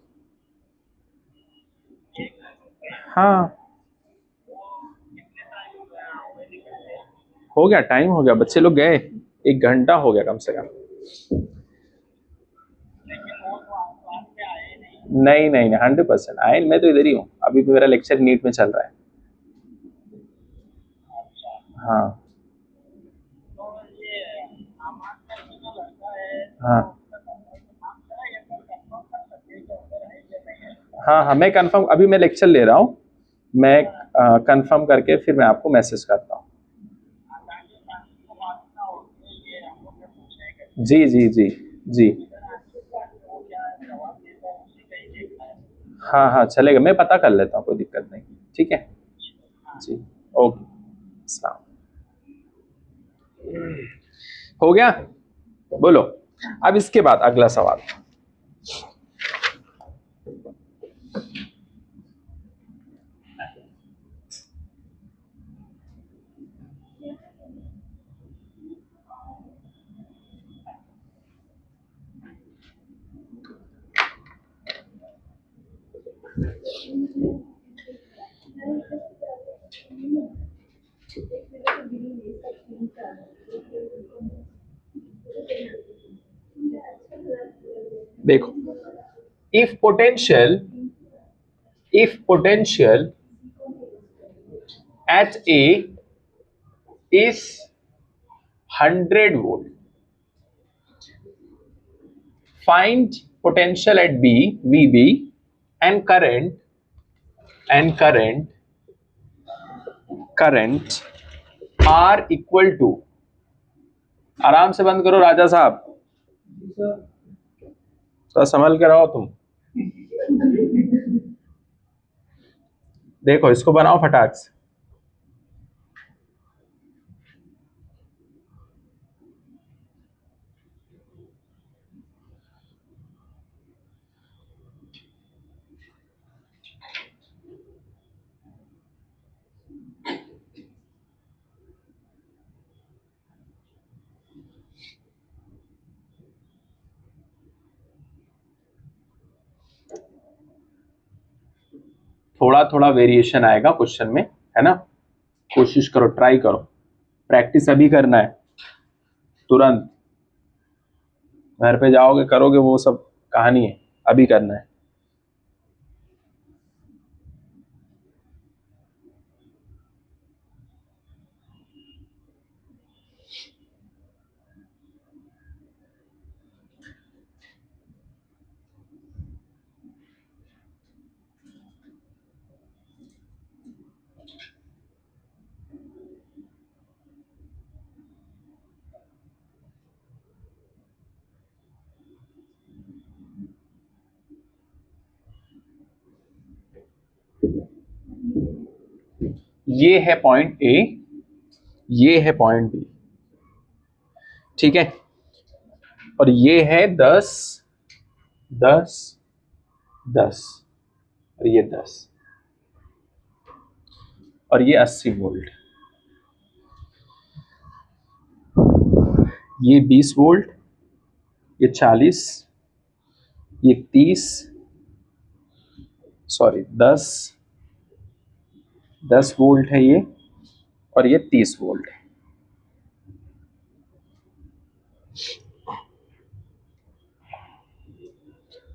A: हाँ हो गया, टाइम हो गया, बच्चे लोग गए, 1 घंटा हो गया कम से कम। नहीं नहीं नहीं 100% आए, मैं तो इधर ही हूँ, अभी भी मेरा लेक्चर नीट में चल रहा है। हाँ हाँ हाँ हाँ, मैं कंफर्म, अभी मैं लेक्चर ले रहा हूँ, मैं कंफर्म करके फिर मैं आपको मैसेज करता हूँ। जी जी जी जी। हाँ हाँ चलेगा, मैं पता कर लेता हूँ, कोई दिक्कत नहीं। ठीक है जी। ओके, सलाम। हो गया? बोलो। अब इसके बाद अगला सवाल। देखो, if potential at A is 100 volt, find potential at B, VB, and current are equal to, आराम से बंद करो राजा साहब, थोड़ा संभल के रहो तुम। देखो इसको बनाओ फटाक से। थोड़ा थोड़ा वेरिएशन आएगा क्वेश्चन में, है ना, कोशिश करो, ट्राई करो, प्रैक्टिस अभी करना है, तुरंत घर पे जाओगे करोगे वो सब कहानी है, अभी करना है। ये है पॉइंट ए, ये है पॉइंट बी, ठीक है, और ये है 10 10 10 और ये 10 और ये 80 वोल्ट, ये 20 वोल्ट, ये 40, ये 30, सॉरी 10 वोल्ट है ये, और ये 30 वोल्ट है।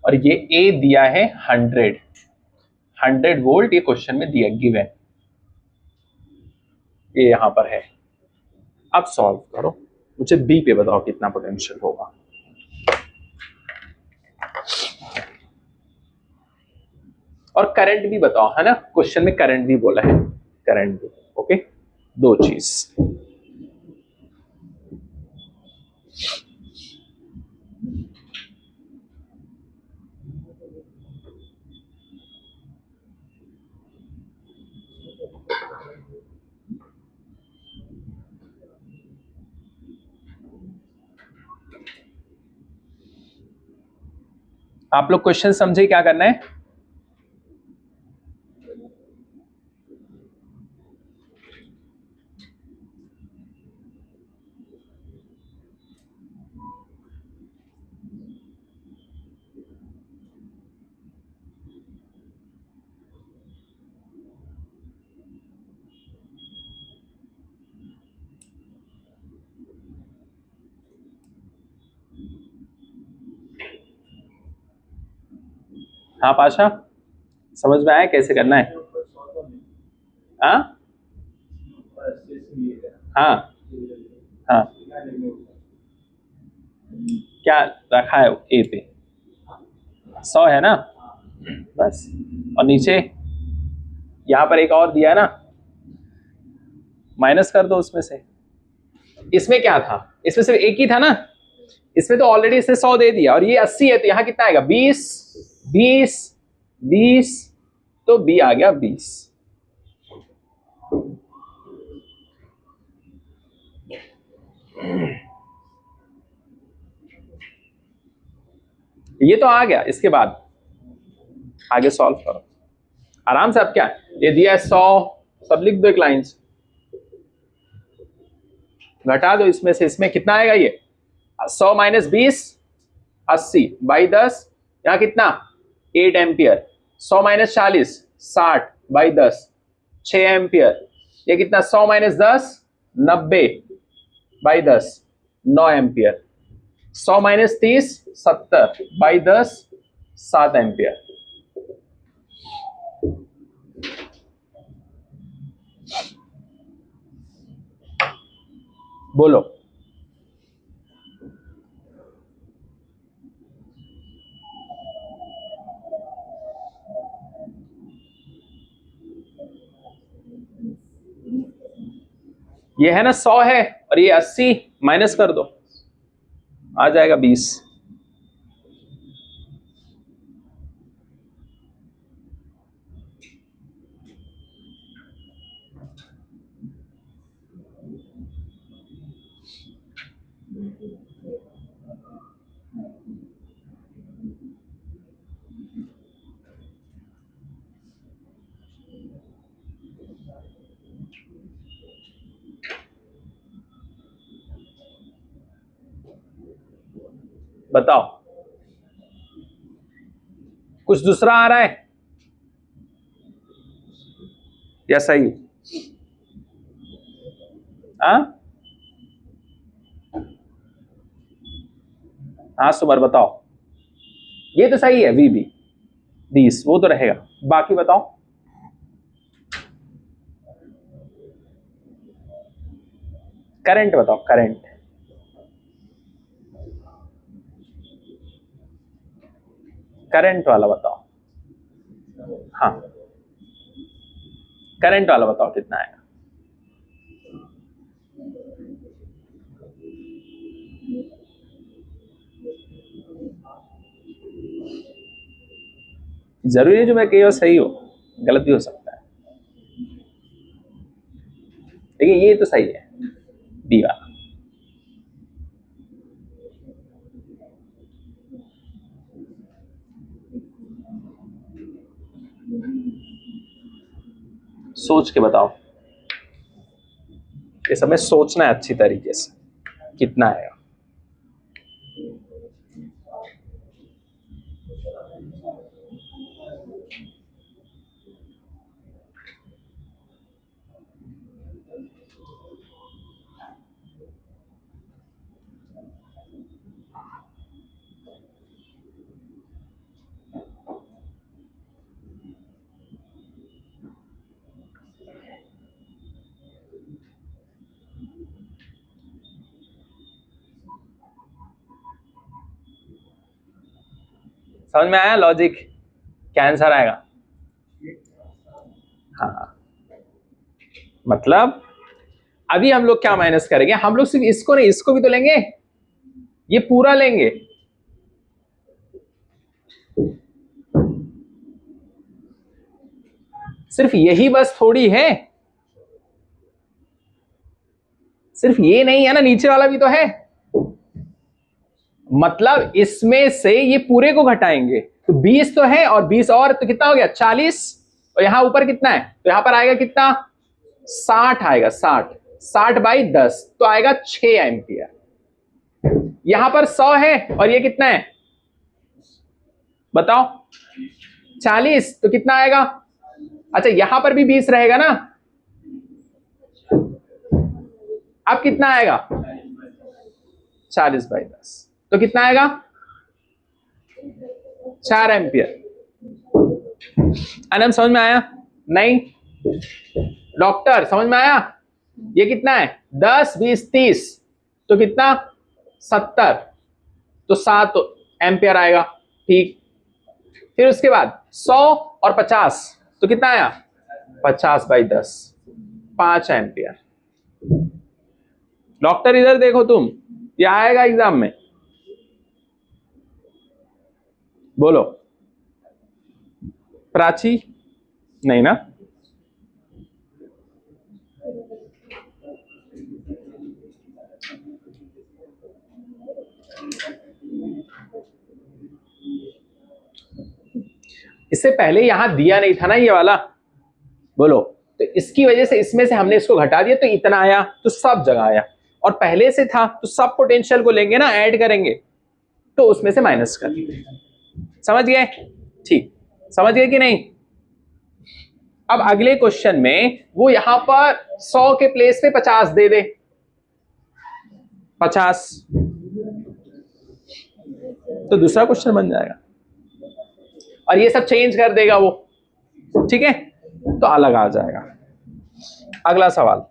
A: और ये ए दिया है 100 वोल्ट, ये क्वेश्चन में दिया गिवन, ये यहां पर है। अब सॉल्व करो, मुझे बी पे बताओ कितना पोटेंशियल होगा। और करंट भी बताओ, है ना, क्वेश्चन में करंट भी बोला है, करंट भी, ओके, दो चीज। आप लोग क्वेश्चन समझे क्या करना है? हाँ पाशा, समझ में आया कैसे करना है? हाँ हाँ हाँ, क्या रखा है ए पे? 100 है ना, बस। और नीचे यहां पर एक और दिया है ना, माइनस कर दो उसमें से। इसमें क्या था? इसमें सिर्फ एक ही था ना, इसमें तो ऑलरेडी इसने 100 दे दिया, और ये 80 है, तो यहां कितना आएगा? 20 20 20, तो बी आ गया 20। ये तो आ गया, इसके बाद आगे सॉल्व करो आराम से। अब क्या ये दिया है? 100, सब लिख दो एक लाइन से, घटा दो इसमें से, इसमें कितना आएगा? ये 100 माइनस 20, 80 बाई 10, यहां कितना? 8 एम्पियर। 100 minus 40, 60 by 10, 6 ampere. ये कितना? 100 minus 10, 90 by 10, 9 ampere. 100 minus 30 70 by 10 7 ampere. बोलो ये है ना 100 है और ये 80 माइनस कर दो आ जाएगा 20। बताओ कुछ दूसरा आ रहा है या सही? हाँ सुमर बताओ। ये तो सही है वीबी 20 वो तो रहेगा, बाकी बताओ। करंट बताओ, करंट करंट वाला बताओ। हाँ करंट वाला बताओ कितना आएगा? जरूरी है जो मैं कही सही हो, गलत भी हो सकता है, लेकिन ये तो सही है डी वाला। सोच के बताओ, ये समय सोचना है अच्छी तरीके से कितना आएगा। समझ में आया लॉजिक? क्या आंसर आएगा? हाँ मतलब अभी हम लोग क्या माइनस करेंगे, हम लोग सिर्फ इसको नहीं इसको भी तो लेंगे, ये पूरा लेंगे। सिर्फ यही बस थोड़ी है, सिर्फ ये नहीं है ना, नीचे वाला भी तो है। मतलब इसमें से ये पूरे को घटाएंगे तो 20 तो है और 20 और तो कितना हो गया 40, और यहां ऊपर कितना है तो यहां पर आएगा कितना 60 आएगा, 60 बाई 10 तो आएगा 6 एम्पियर। यहां पर 100 है और ये कितना है बताओ 40 तो कितना आएगा? अच्छा यहां पर भी 20 रहेगा ना, अब कितना आएगा 40 बाई 10 तो कितना आएगा 4 एम्पियर। अनम समझ में आया? नहीं डॉक्टर समझ में आया? ये कितना है 10 20 30 तो कितना 70 तो 7 एम्पियर आएगा, ठीक। फिर उसके बाद 100 और 50 तो कितना आया 50 बाई 10 5 एम्पियर। डॉक्टर इधर देखो तुम, ये आएगा एग्जाम में, बोलो। प्राची नहीं ना, इससे पहले यहां दिया नहीं था ना ये वाला, बोलो। तो इसकी वजह से इसमें से हमने इसको घटा दिया तो इतना आया, तो सब जगह आया, और पहले से था तो सब पोटेंशियल को लेंगे ना, ऐड करेंगे तो उसमें से माइनस कर देंगे। समझ गए? ठीक, समझ गए कि नहीं? अब अगले क्वेश्चन में वो यहां पर 100 के प्लेस पे 50 दे दे, 50 तो दूसरा क्वेश्चन बन जाएगा और ये सब चेंज कर देगा वो, ठीक है, तो अलग आ जाएगा। अगला सवाल,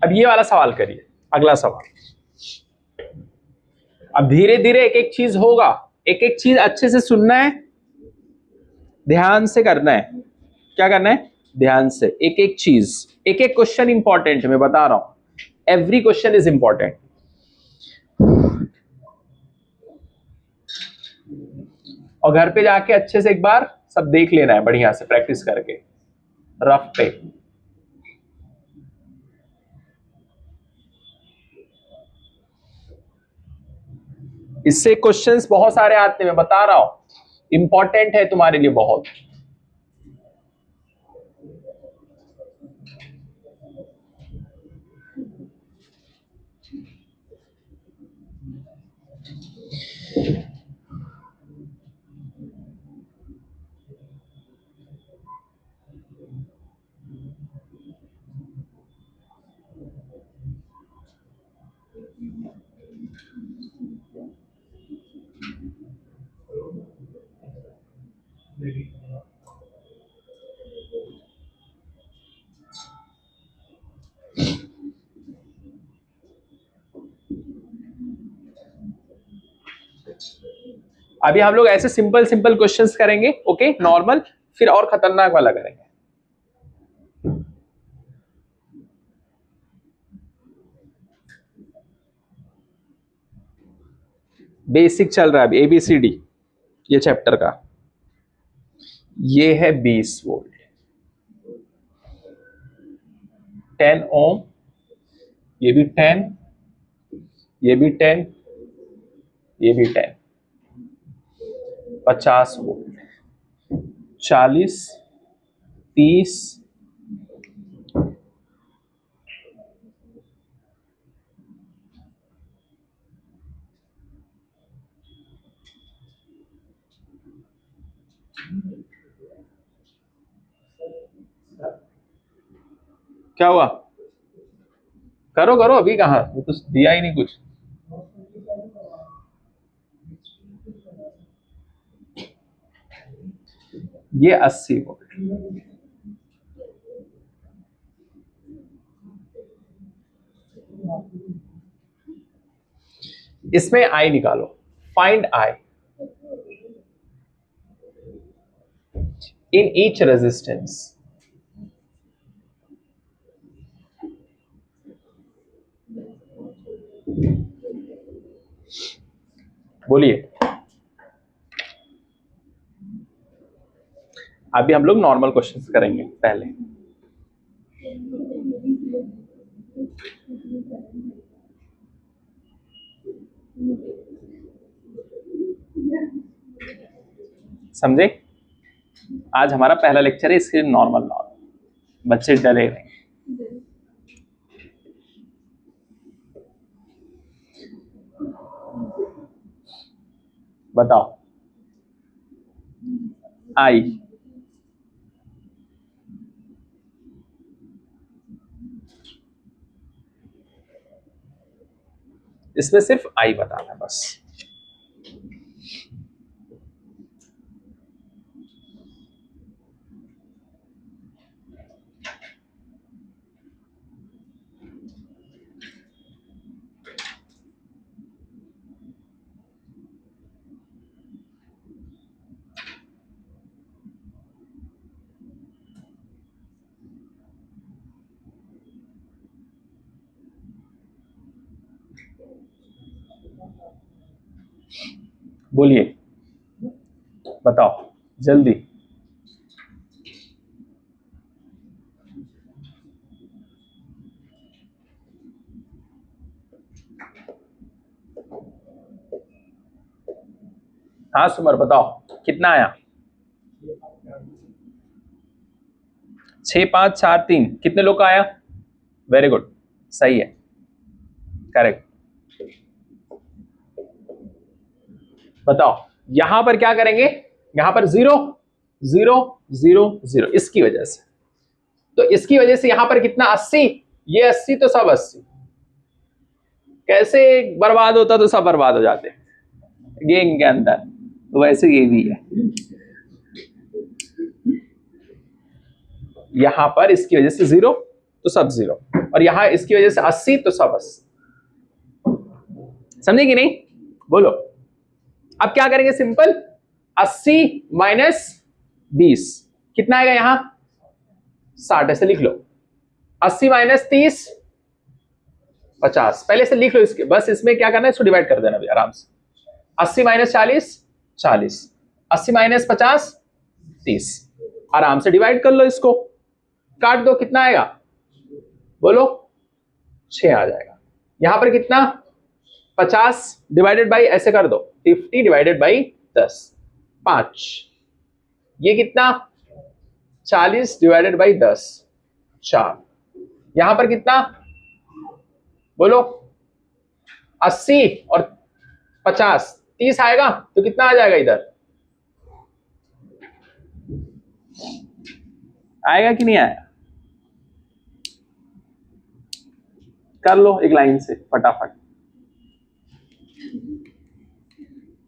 A: अब ये वाला सवाल करिए, अगला सवाल। अब धीरे धीरे एक एक चीज होगा, एक एक चीज अच्छे से सुनना है, ध्यान से करना है। क्या करना है? ध्यान से एक एक चीज, एक एक क्वेश्चन इंपॉर्टेंट है, मैं बता रहा हूं, एवरी क्वेश्चन इज इंपॉर्टेंट। और घर पे जाके अच्छे से एक बार सब देख लेना है, बढ़िया से प्रैक्टिस करके रफ पे। इससे क्वेश्चंस बहुत सारे आते हैं, मैं बता रहा हूं, इंपॉर्टेंट है तुम्हारे लिए बहुत। अभी हम लोग ऐसे सिंपल सिंपल क्वेश्चंस करेंगे, ओके, नॉर्मल, फिर और खतरनाक वाला करेंगे। बेसिक चल रहा है अभी, ABCD ये चैप्टर का। ये है 20 वोल्ट, 10 ओम, ये भी 10, ये भी 10, ये भी 10, 50 वोल्ट, 40, 30, क्या हुआ? करो करो, अभी कहाँ, वो तो दिया ही नहीं कुछ। ये 80 वोल्ट, इसमें आई निकालो, find I in each resistance. बोलिए। अभी हम लोग नॉर्मल क्वेश्चंस करेंगे पहले। समझे? आज हमारा पहला लेक्चर है, इसके नॉर्मल नॉर्मल, बच्चे डरे नहीं। बताओ, आई, इसमें सिर्फ आई बताना है बस। बोलिए, बताओ जल्दी। हाँ सुमर बताओ कितना आया? 6,5,4,3 कितने लोग का आया? वेरी गुड, सही है, करेक्ट। बताओ यहां पर क्या करेंगे? यहां पर 0 0 0 0 इसकी वजह से, तो इसकी वजह से यहां पर कितना 80, ये 80 तो सब 80, कैसे बर्बाद होता तो सब बर्बाद हो जाते गेम के अंदर, तो वैसे ये भी है यहां पर इसकी वजह से 0 तो सब 0, और यहां इसकी वजह से 80 तो सब 80, समझे कि नहीं? बोलो अब क्या करेंगे? सिंपल, 80 माइनस 20 कितना आएगा? यहां 60, ऐसे लिख लो। 80 माइनस 30 50, पहले से लिख लो इसके, बस इसमें क्या करना है, इसको डिवाइड कर देना भी आराम से। 80 माइनस 40 40, 80 माइनस 50 30, आराम से डिवाइड कर लो, इसको काट दो, कितना आएगा? बोलो 6 आ जाएगा। यहां पर कितना? 50 डिवाइडेड बाई, ऐसे कर दो 50 डिवाइडेड बाई 10 5, ये कितना? 40 डिवाइडेड बाई 10 4, यहां पर कितना? बोलो 80 और 50 30 आएगा, तो कितना आ जाएगा इधर? आएगा कि नहीं आएगा? कर लो एक लाइन से फटाफट,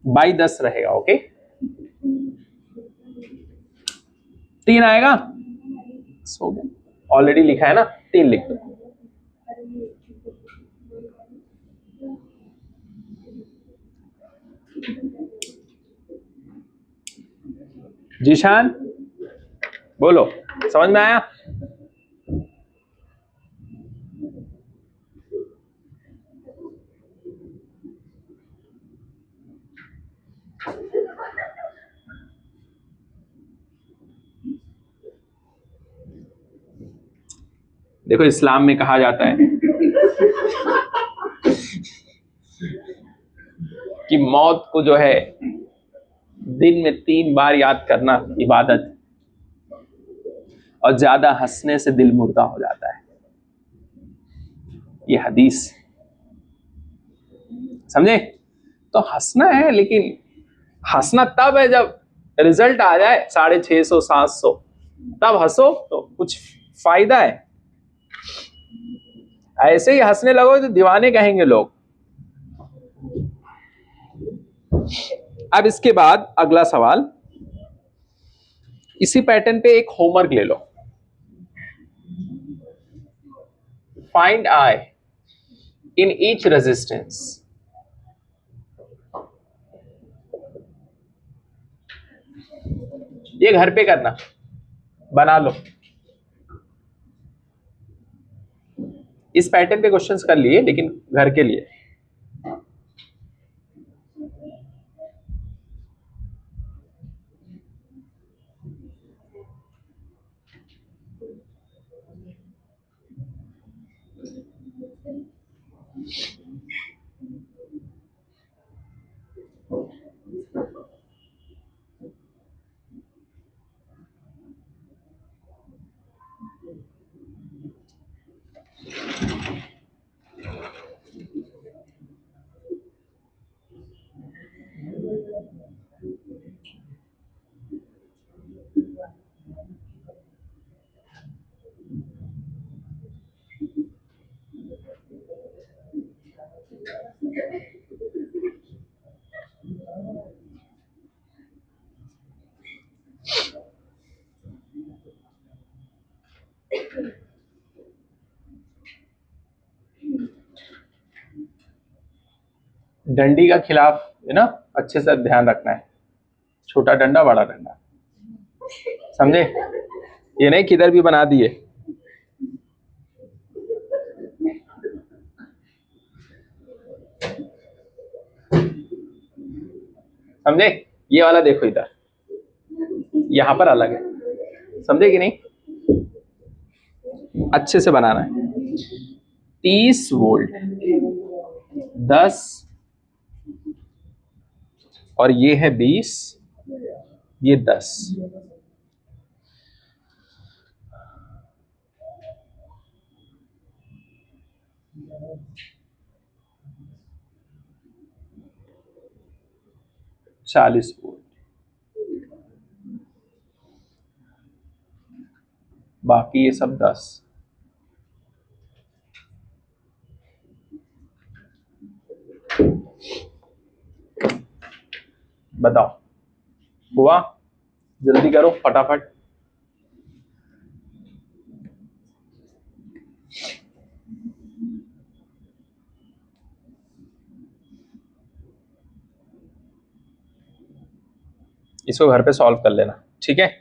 A: बाई 10 रहेगा, ओके। 3 आएगा, सो गया, ऑलरेडी लिखा है ना, 3 लिख दो। जीशान बोलो, समझ में आया? देखो इस्लाम में कहा जाता है कि मौत को जो है दिन में 3 बार याद करना इबादत, और ज्यादा हंसने से दिल मुर्दा हो जाता है, ये हदीस, समझे? तो हंसना है, लेकिन हंसना तब है जब रिजल्ट आ जाए 650 700, तब हंसो तो कुछ फायदा है। ऐसे ही हंसने लगो तो दीवाने कहेंगे लोग। अब इसके बाद अगला सवाल, इसी पैटर्न पे एक होमवर्क ले लो। Find I in each resistance, ये घर पे करना, बना लो। इस पैटर्न पे क्वेश्चंस कर लिए, लेकिन घर के लिए। डंडी का खिलाफ है ना, अच्छे से ध्यान रखना है, छोटा डंडा बड़ा डंडा, समझे? ये नहीं किधर भी बना दिए। समझे? ये वाला देखो इधर, यहां पर अलग है, समझे कि नहीं? अच्छे से बनाना है। 30 वोल्ट 10 और ये है 20, ये 10। चालीस वोल्ट, बाकी ये सब 10। बताओ हुआ? जल्दी करो फटाफट। इसको घर पे सॉल्व कर लेना, ठीक है?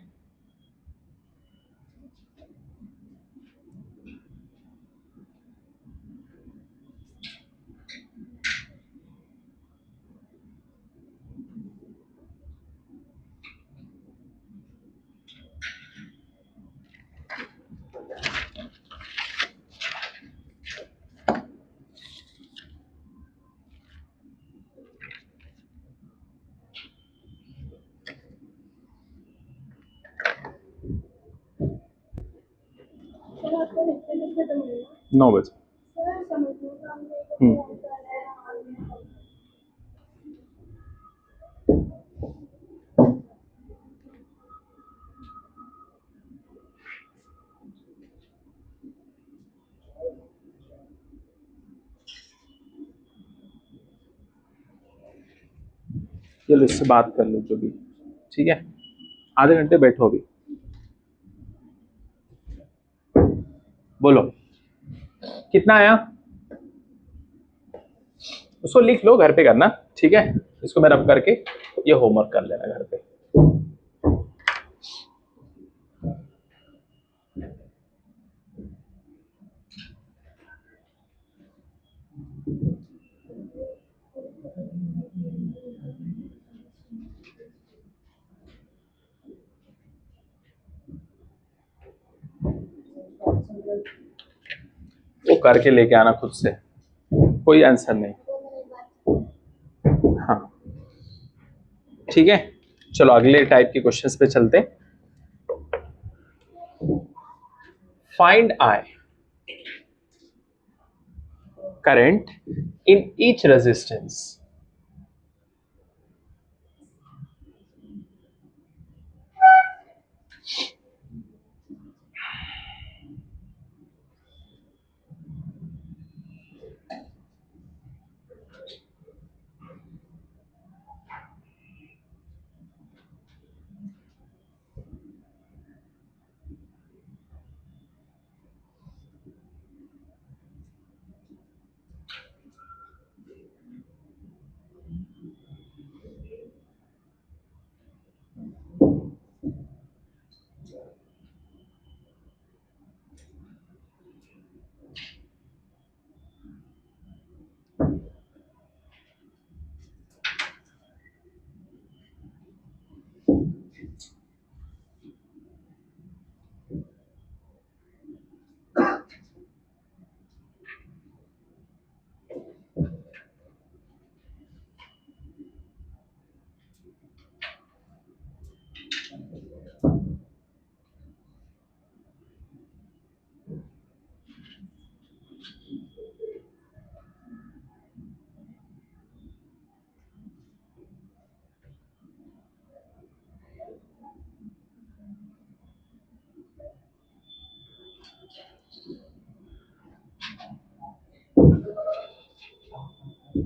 A: नौ बजे। चलो इससे बात कर लो जो भी, ठीक है? आधे घंटे बैठो अभी, बोलो कितना आया? उसको लिख लो, घर पे करना, ठीक है? इसको मैं रब करके ये होमवर्क कर लेना घर पे। वो करके लेके आना खुद से, कोई आंसर नहीं। हाँ ठीक है, चलो अगले टाइप के क्वेश्चंस पे चलते। Find I current in each resistance.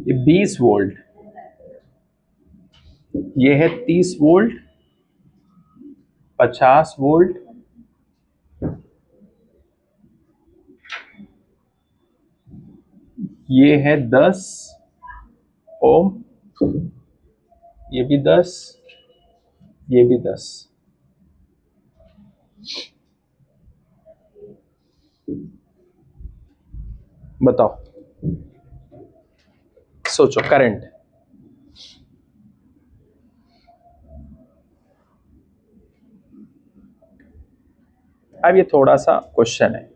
A: ये 20 वोल्ट, ये है 30 वोल्ट, 50 वोल्ट, ये है 10 ओम, ये भी 10, ये भी 10। बताओ, सोचो करंट। अब ये थोड़ा सा क्वेश्चन है,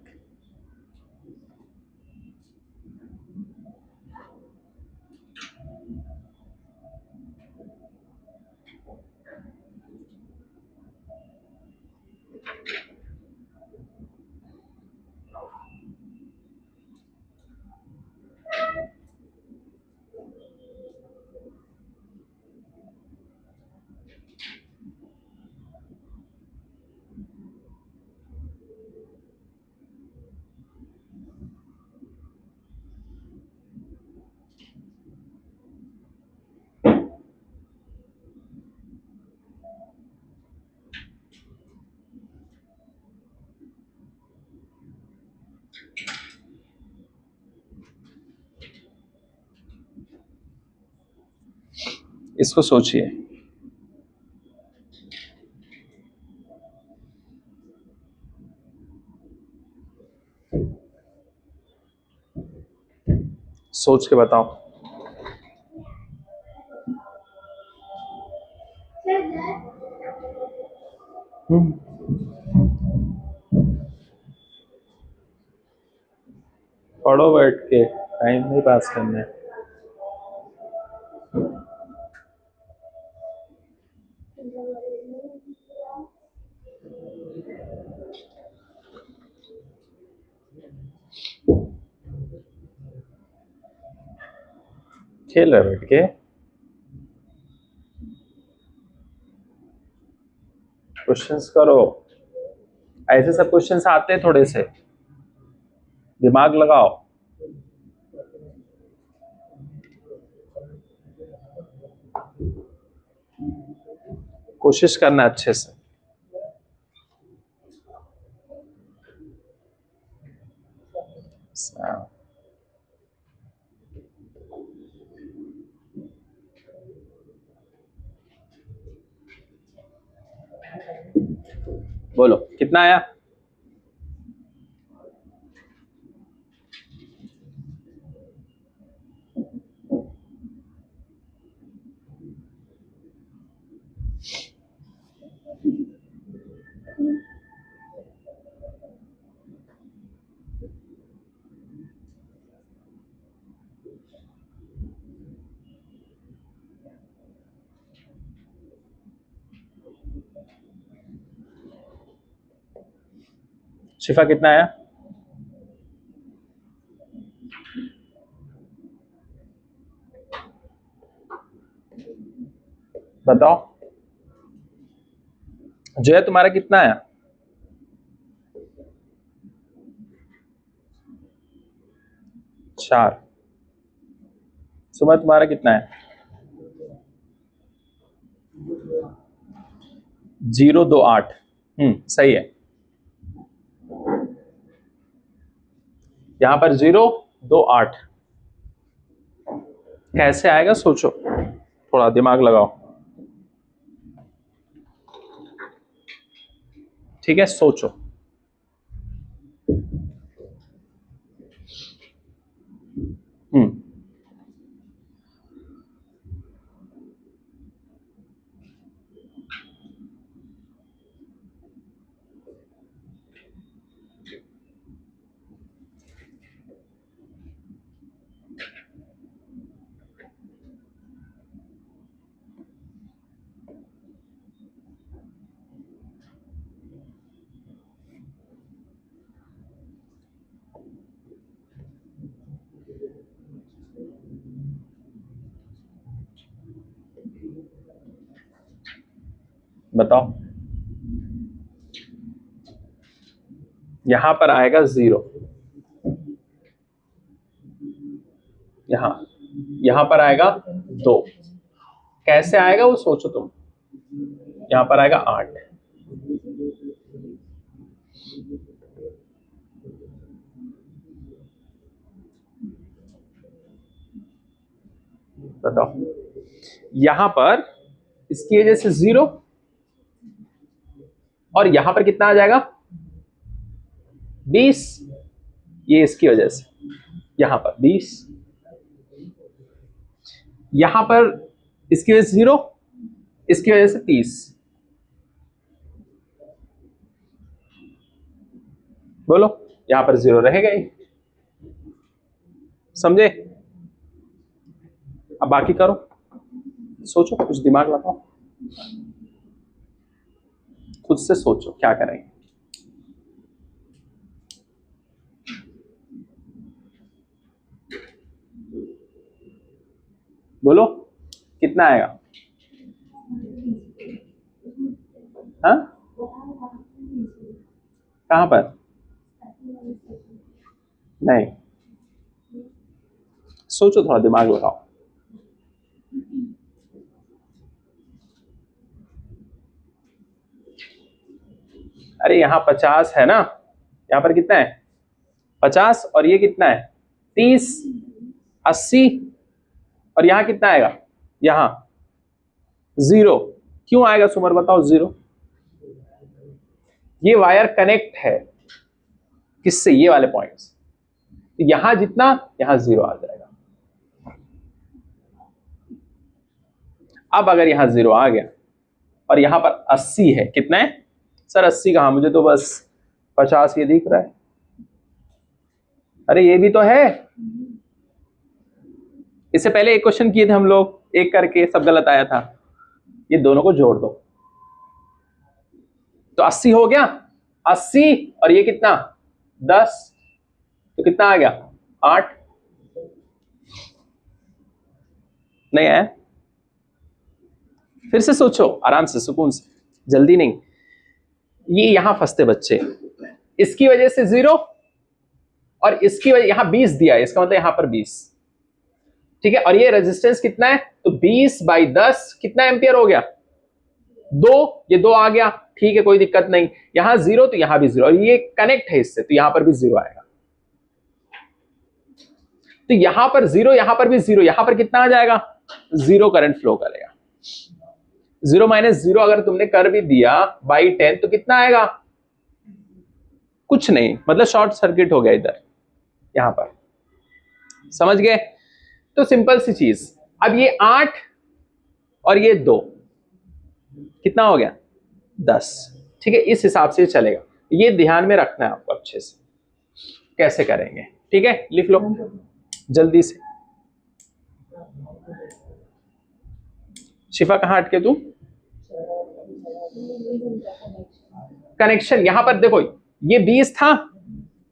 A: इसको सोचिए, सोच के बताओ। पढ़ो बैठ के, टाइम नहीं पास करना है। खेल रहे बैठ के, क्वेश्चंस करो। ऐसे सब क्वेश्चंस आते हैं, थोड़े से दिमाग लगाओ। कोशिश करना अच्छे से। बोलो कितना आया? शिफा कितना आया? बताओ। जय तुम्हारा कितना आया? 4। सुबह तुम्हारा कितना है? 028। सही है। यहां पर 028 कैसे आएगा सोचो, थोड़ा दिमाग लगाओ। ठीक है, सोचो। बताओ। यहां पर आएगा 0, यहां पर आएगा 2। कैसे आएगा वो सोचो तुम। यहां पर आएगा 8। बताओ। यहां पर इसकी वजह से 0, और यहां पर कितना आ जाएगा? 20। ये इसकी वजह से यहां पर 20, यहां पर इसकी वजह से 0, इसकी वजह से 30। बोलो, यहां पर 0 रहेगा ही। समझे? अब बाकी करो, सोचो, कुछ दिमाग लगाओ, खुद से सोचो क्या करेंगे। बोलो कितना आएगा? हाँ, कहां पर? नहीं, सोचो, थोड़ा दिमाग लगाओ। अरे यहां 50 है ना, यहां पर कितना है? 50 और ये कितना है 30, 80 और यहां कितना आएगा, यहां 0। क्यों आएगा सुमर बताओ 0? ये वायर कनेक्ट है किससे, ये वाले पॉइंट्स, तो यहां जितना यहां 0 आ जाएगा। अब अगर यहां 0 आ गया और यहां पर 80 है, कितना है सर 80 कहां, मुझे तो बस 50 ये दिख रहा है। अरे ये भी तो है, इससे पहले एक क्वेश्चन किए थे हम लोग, एक करके सब गलत आया था। ये दोनों को जोड़ दो तो 80 हो गया, 80 और ये कितना 10, तो कितना आ गया 8। नहीं आया? फिर से सोचो आराम से, सुकून से, जल्दी नहीं। ये यहां फंसते बच्चे, इसकी वजह से 0 और इसकी वजह, यहां 20 दिया है, इसका मतलब यहां पर 20, ठीक है। और ये रेजिस्टेंस कितना है, तो 20/10 कितना एम्पियर हो गया 2, ये 2 आ गया, ठीक है कोई दिक्कत नहीं। यहां 0 तो यहां भी 0 और ये कनेक्ट है इससे, तो यहां पर भी 0 आएगा। तो यहां पर 0, यहां पर भी 0, यहां पर कितना आ जाएगा 0 करंट फ्लो करेगा। 0 - 0 अगर तुमने कर भी दिया बाई 10 तो कितना आएगा, कुछ नहीं, मतलब शॉर्ट सर्किट हो गया इधर, यहां पर, समझ गए? तो सिंपल सी चीज। अब ये 8 और ये 2 कितना हो गया 10, ठीक है, इस हिसाब से चलेगा। ये ध्यान में रखना है आपको अच्छे से, कैसे करेंगे, ठीक है, लिख लो जल्दी से। शिफा कहां अटके तू? कनेक्शन यहां पर देखो, ये 20 था,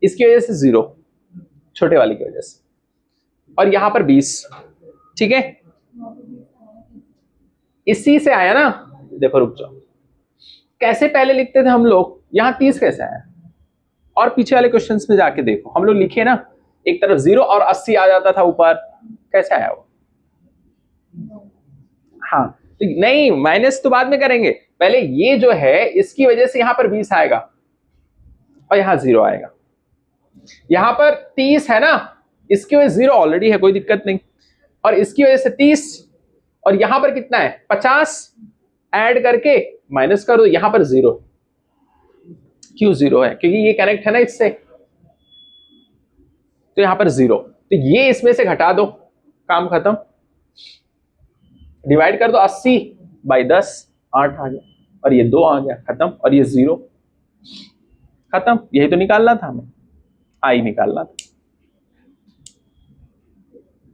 A: इसकी वजह से 0, छोटे वाली की वजह से, और यहां पर 20, ठीक है, इसी से आया ना। देखो रुक जाओ, कैसे पहले लिखते थे हम लोग, यहां 30 कैसे आया, और पीछे वाले क्वेश्चंस में जाके देखो, हम लोग लिखे ना, एक तरफ 0 और 80 आ जाता था ऊपर, कैसे आया वो? हाँ, तो नहीं, माइनस तो बाद में करेंगे, पहले ये जो है इसकी वजह से यहां पर 20 आएगा और यहां 0 आएगा। यहां पर 30 है ना, इसकी वजह से 0 ऑलरेडी है, कोई दिक्कत नहीं, और इसकी वजह से 30, और यहां पर कितना है 50, ऐड करके माइनस कर दो, यहां पर 0। क्यों 0 है, क्योंकि ये कनेक्ट है ना इससे, तो यहां पर 0, तो ये इसमें से घटा दो, काम खत्म। डिवाइड कर दो 80/10, 8 आ गया, और ये 2 आ गया, खत्म, और ये 0 खत्म। यही तो निकालना था हमें, आई निकालना था।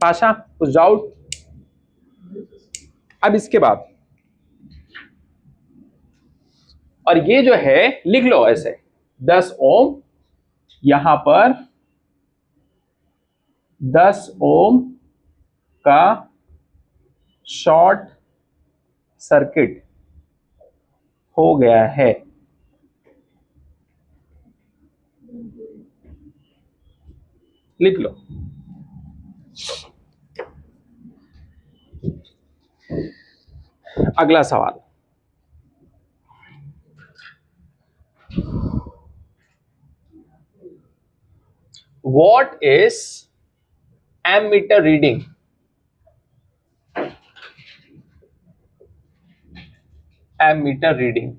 A: पाशा कुछ डाउट? अब इसके बाद, और ये जो है लिख लो ऐसे, 10 ओम, यहां पर 10 ओम का शॉर्ट सर्किट हो गया है। लिख लो। अगला सवाल, what is ammeter reading? Ammeter reading,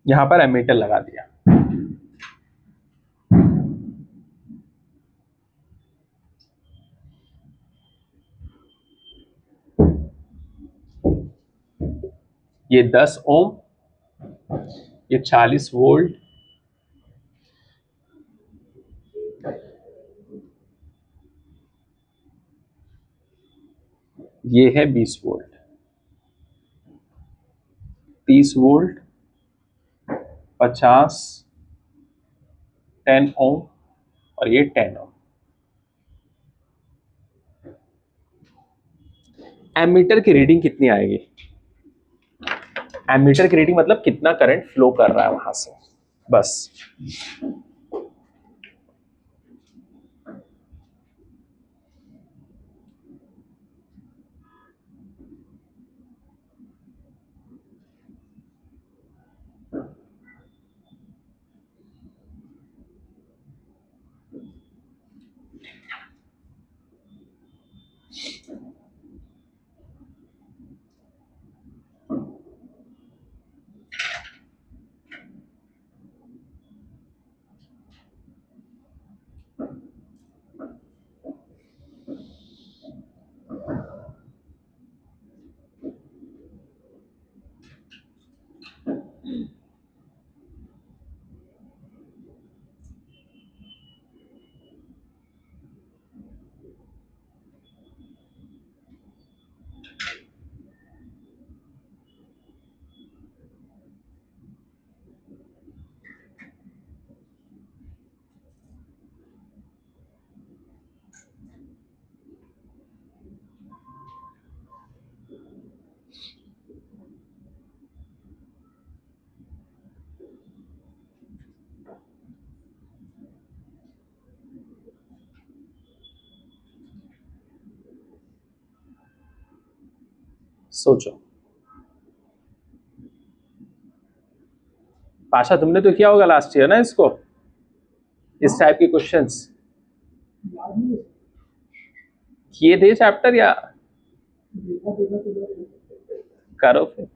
A: यहां पर एमीटर लगा दिया। ये 10 ओम, ये 40 वोल्ट, ये है 20 वोल्ट, 30 वोल्ट, 50, 10 ओम और ये 10 ओम। एमीटर की रीडिंग कितनी आएगी? एमीटर की रीडिंग मतलब कितना करंट फ्लो कर रहा है वहां से, बस। सोचो। पाशा तुमने तो किया होगा लास्ट ईयर ना इसको, इस टाइप के क्वेश्चंस किए थे चैप्टर, या करो फिर।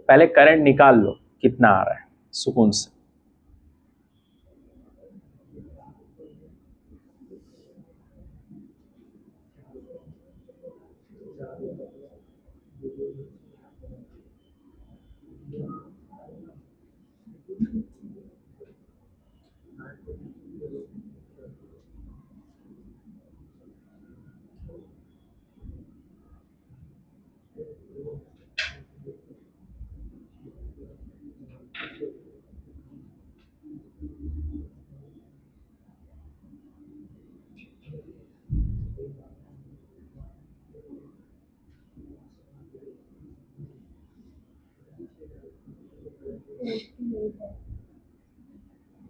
A: पहले करंट निकाल लो कितना आ रहा है सुकून से।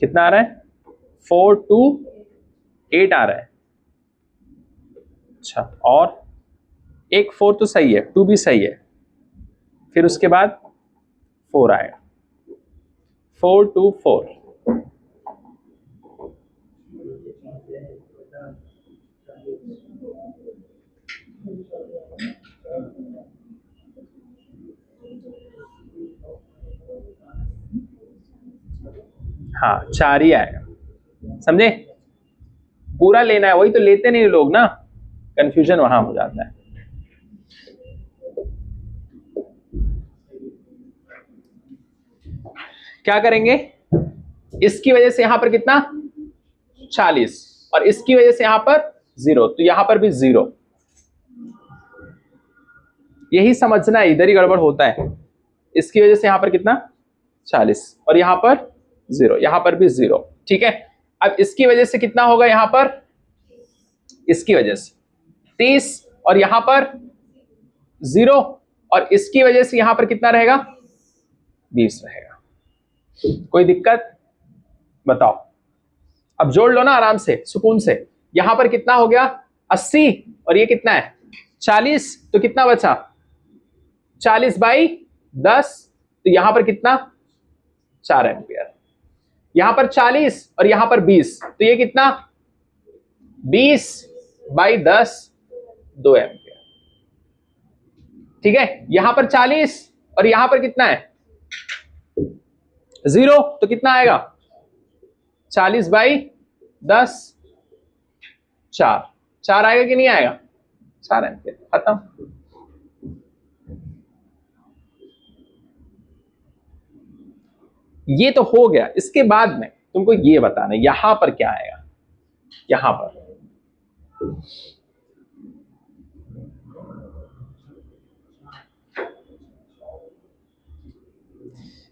A: कितना आ रहा है? 4 to 8 आ रहा है। अच्छा, और एक 4 तो सही है, 2 भी सही है, फिर उसके बाद 4 आएगा, 4 to 4। हाँ 4 ही आएगा, समझे? पूरा लेना है, वही तो लेते नहीं लोग ना, कंफ्यूजन वहां हो जाता है। क्या करेंगे? इसकी वजह से यहां पर कितना 40 और इसकी वजह से यहां पर 0, तो यहां पर भी 0। यही समझना है, इधर ही गड़बड़ होता है। इसकी वजह से यहां पर कितना 40 और यहां पर 0, यहां पर भी 0। ठीक है, अब इसकी वजह से कितना होगा यहां पर, इसकी वजह से 30 और यहां पर 0 और इसकी वजह से यहां पर कितना रहेगा 20 रहेगा। कोई दिक्कत? बताओ। अब जोड़ लो ना आराम से, सुकून से। यहां पर कितना हो गया? 80, और ये कितना है? 40। तो कितना बचा? 40/10। तो यहां पर कितना? 4 एम्पियर। यहां पर 40 और यहां पर 20, तो ये कितना? 20/10, 2 एम्पियर। ठीक है, यहां पर 40 और यहां पर कितना है? 0, तो कितना आएगा? 40/10, 4। 4 आएगा कि नहीं आएगा? 4 एम्पियर। खत्म। ये तो हो गया। इसके बाद में तुमको ये बताना यहां पर क्या आएगा। यहां पर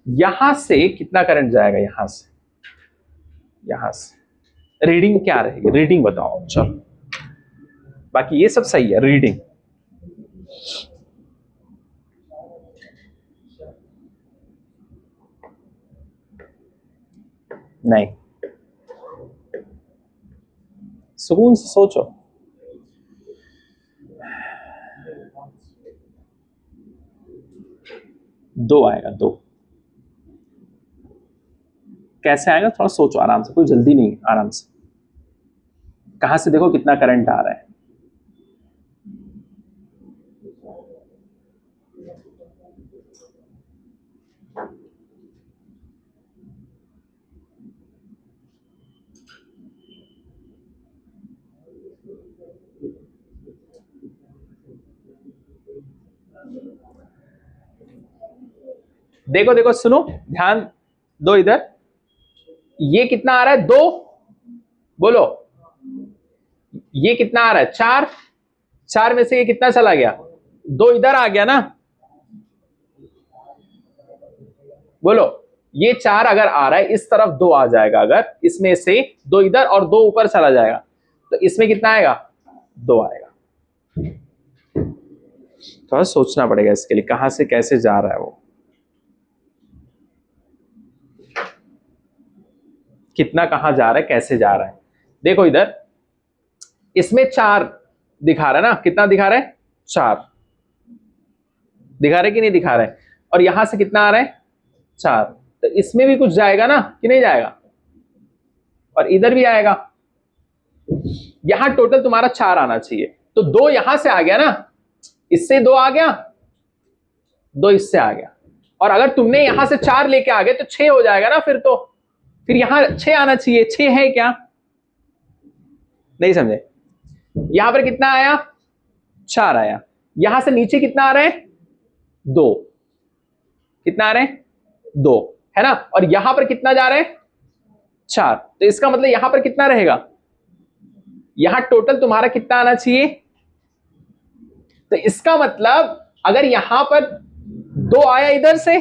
A: यहां से कितना करंट जाएगा? यहां से रीडिंग क्या रहेगी? रीडिंग बताओ। चलो, बाकी ये सब सही है। रीडिंग नहीं, सुकून से सोचो। दो आएगा, 2। कैसे आएगा? थोड़ा सोचो आराम से, कोई जल्दी नहीं, आराम से। कहां से देखो कितना करंट आ रहा है। देखो देखो, सुनो, ध्यान दो इधर। ये कितना आ रहा है? 2। बोलो, ये कितना आ रहा है? 4। 4 में से ये कितना चला गया? 2 इधर आ गया ना। बोलो, ये 4 अगर आ रहा है, इस तरफ 2 आ जाएगा। अगर इसमें से 2 इधर और 2 ऊपर चला जाएगा, तो इसमें कितना आएगा? 2 आएगा। थोड़ा सोचना पड़ेगा इसके लिए, कहां से कैसे जा रहा है वो, कितना कहां जा रहा है, कैसे जा रहा है। देखो इधर, इसमें 4 दिखा रहा है ना। कितना दिखा रहा है? 4 दिखा रहा है कि नहीं दिखा रहा है? और यहां से कितना आ रहा है? 4। तो इसमें भी कुछ जाएगा ना, कि नहीं जाएगा? और इधर भी आएगा। यहां टोटल तुम्हारा 4 आना चाहिए, तो 2 यहां से आ गया ना, इससे 2 आ गया, 2 इससे आ गया। और अगर तुमने यहां से 4 लेके आ गए तो 6 हो जाएगा ना फिर तो। फिर यहां 6 आना चाहिए। 6 है क्या? नहीं समझे? यहां पर कितना आया? 4 आया। यहां से नीचे कितना आ रहा है? 2। कितना आ रहा है? 2, है ना। और यहां पर कितना जा रहा है? 4। तो इसका मतलब यहां पर कितना रहेगा? यहां टोटल तुम्हारा कितना आना चाहिए? तो इसका मतलब अगर यहां पर 2 आया इधर से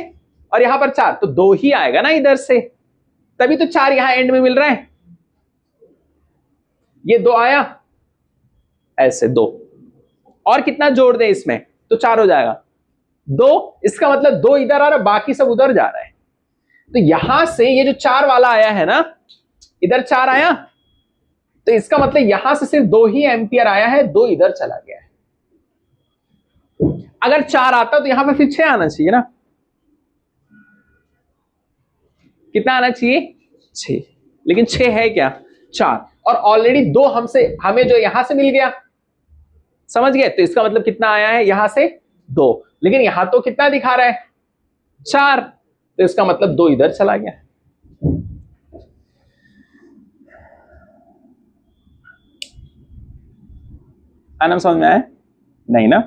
A: और यहां पर 4, तो 2 ही आएगा ना इधर से। तभी तो 4 यहां एंड में मिल रहा है। ये 2 आया, ऐसे 2। और कितना जोड़ दे इसमें, तो 4 हो जाएगा। 2, इसका मतलब 2 इधर आ रहा है, बाकी सब उधर जा रहा है। तो यहां से ये जो 4 वाला आया है ना, इधर 4 आया, तो इसका मतलब यहां से सिर्फ 2 ही एम्पियर आया है, 2 इधर चला गया है। अगर 4 आता तो यहां पे फिर 6 आना चाहिए ना। कितना आना चाहिए? 6। लेकिन 6 है क्या? 4। और ऑलरेडी 2 हमसे, हमें जो यहां से मिल गया, समझ गए? तो इसका मतलब कितना आया है? यहां से 2। लेकिन यहां तो कितना दिखा रहा है? 4। तो इसका मतलब 2 इधर चला गया। आना समझ में आया? नहीं ना।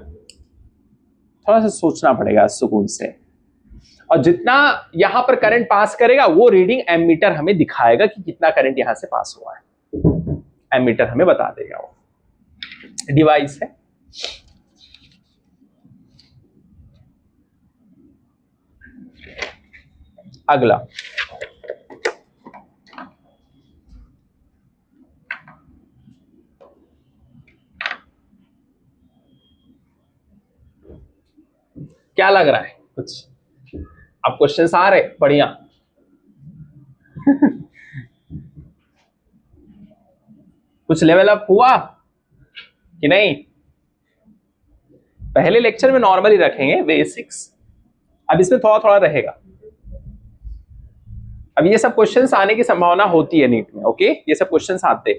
A: थोड़ा सा सोचना पड़ेगा सुकून से। और जितना यहां पर करंट पास करेगा, वो रीडिंग एमीटर हमें दिखाएगा कि कितना करंट यहां से पास हुआ है। एमीटर हमें बता देगा, वो डिवाइस है। अगला, क्या लग रहा है कुछ? अब क्वेश्चंस आ रहे बढ़िया। कुछ लेवल अप हुआ कि नहीं? पहले लेक्चर में नॉर्मली रखेंगे बेसिक्स, अब इसमें थोड़ा थोड़ा रहेगा। अब ये सब क्वेश्चंस आने की संभावना होती है नीट में, ओके, ये सब क्वेश्चंस आते।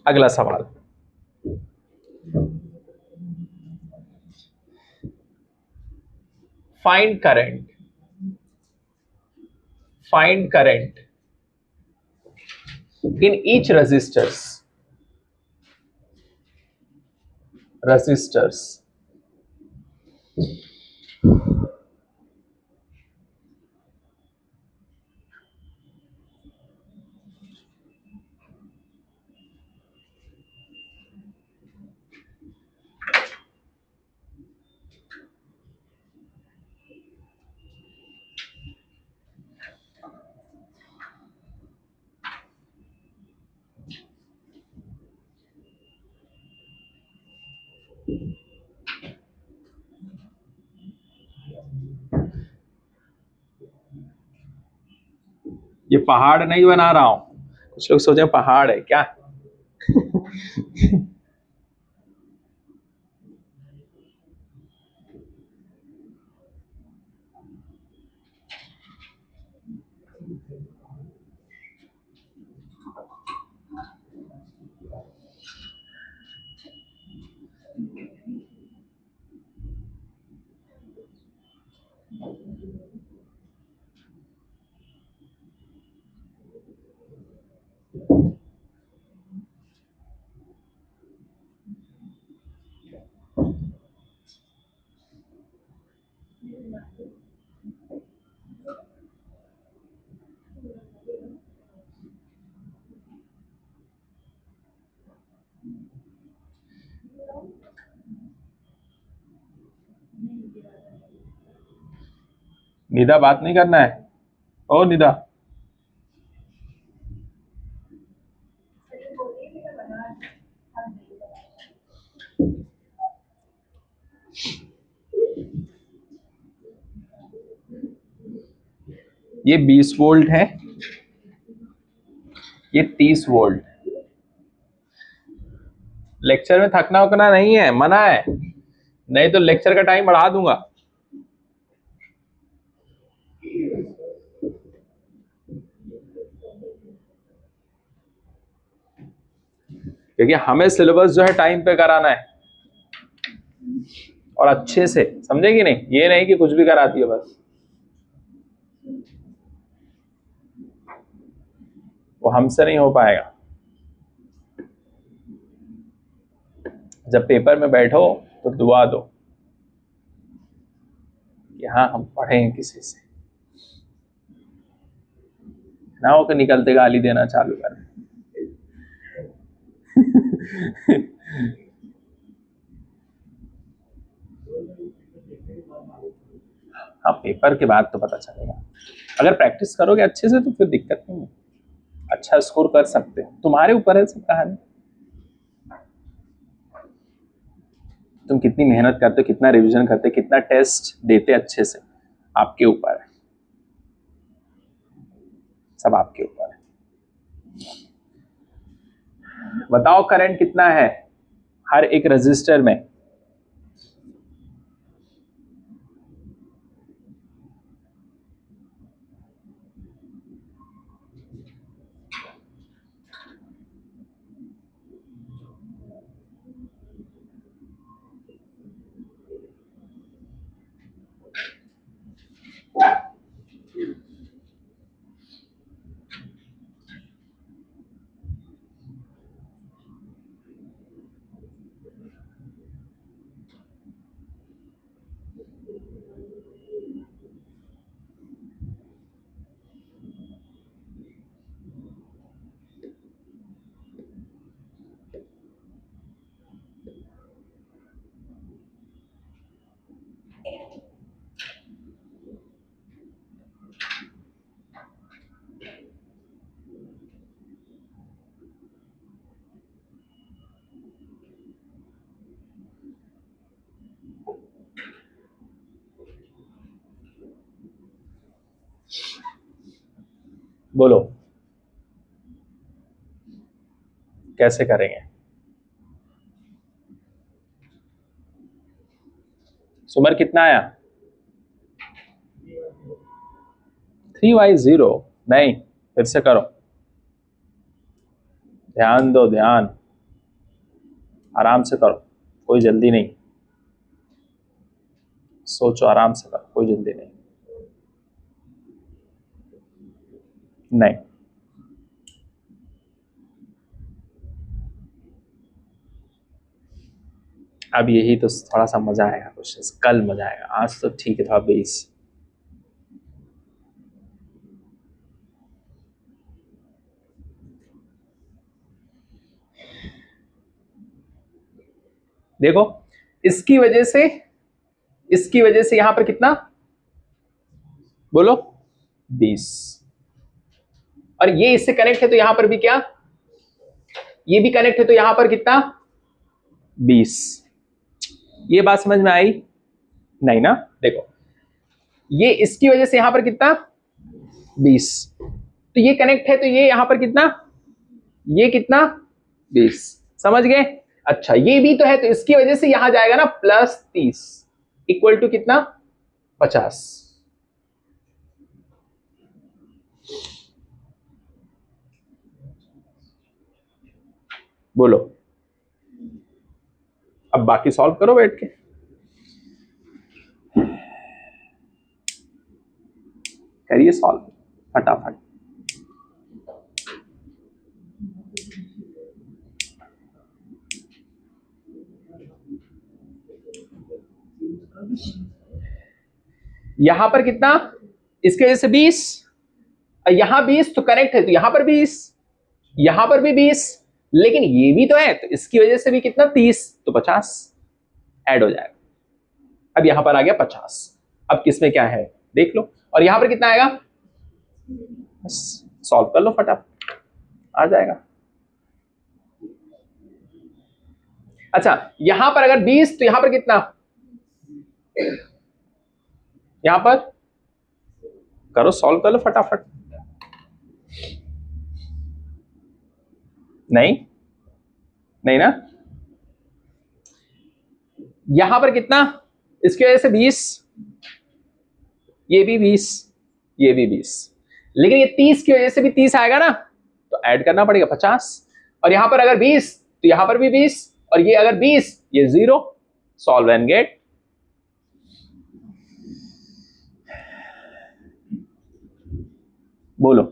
A: अगला सवाल, find current, find current in each resistors ये पहाड़ नहीं बना रहा हूं, कुछ लोग सोचे पहाड़ है क्या। निदा बात नहीं करना है, ओ निदा। ये 20 वोल्ट है, ये 30 वोल्ट। लेक्चर में थकना उकना नहीं है, मना है, नहीं तो लेक्चर का टाइम बढ़ा दूंगा। क्योंकि हमें सिलेबस जो है टाइम पे कराना है और अच्छे से, समझेगी नहीं, ये नहीं कि कुछ भी कराती है बस, वो हमसे नहीं हो पाएगा। जब पेपर में बैठो तो दुआ दो कि हाँ हम पढ़े हैं किसी से, ना हो कि निकलते गाली देना चालू कर। हाँ पेपर के बाद तो पता चलेगा, अगर प्रैक्टिस करोगे अच्छे से तो फिर दिक्कत नहीं है, अच्छा स्कोर कर सकते हो, तुम्हारे ऊपर है सब कहानी। तुम कितनी मेहनत करते हो, कितना रिवीजन करते, कितना टेस्ट देते अच्छे से, आपके ऊपर है, सब आपके ऊपर है। बताओ करंट कितना है हर एक रजिस्टर में? बोलो कैसे करेंगे? सुमर कितना आया? 3y0। नहीं, फिर से करो, ध्यान दो, ध्यान, आराम से करो, कोई जल्दी नहीं, सोचो, आराम से करो, कोई जल्दी नहीं। नहीं, अब यही तो थोड़ा सा मजा आएगा क्वेश्चन, कल मजा आएगा, आज तो ठीक है, थोड़ा बेस। देखो, इसकी वजह से यहां पर कितना, बोलो, 20। और ये इससे कनेक्ट है तो यहां पर भी क्या, ये भी कनेक्ट है तो यहां पर कितना, 20। ये बात समझ में आई? नहीं ना? देखो, ये इसकी वजह से यहां पर कितना, 20, तो ये कनेक्ट है तो ये यहां पर कितना, ये कितना, 20। समझ गए? अच्छा, ये भी तो है तो इसकी वजह से यहां जाएगा ना +30 इक्वल टू कितना, 50। बोलो, अब बाकी सॉल्व करो बैठ के। करिए सॉल्व फटाफट। यहां पर कितना, इसकी वजह से 20, यहां 20 तो कनेक्ट है तो यहां पर 20, यहां पर भी 20, लेकिन ये भी तो है तो इसकी वजह से भी कितना, 30, तो 50 ऐड हो जाएगा। अब यहां पर आ गया 50। अब किसमें क्या है देख लो, और यहां पर कितना आएगा, बस सॉल्व कर लो फटाफट, आ जाएगा। अच्छा, यहां पर अगर 20 तो यहां पर कितना, यहां पर करो, सॉल्व कर लो फटाफट। नहीं, नहीं ना, यहां पर कितना, इसकी वजह से 20, ये भी 20, ये भी 20, लेकिन ये 30 की वजह से भी 30 आएगा ना, तो ऐड करना पड़ेगा 50। और यहां पर अगर 20 तो यहां पर भी 20, और ये अगर 20, ये 0। Solve and get. बोलो,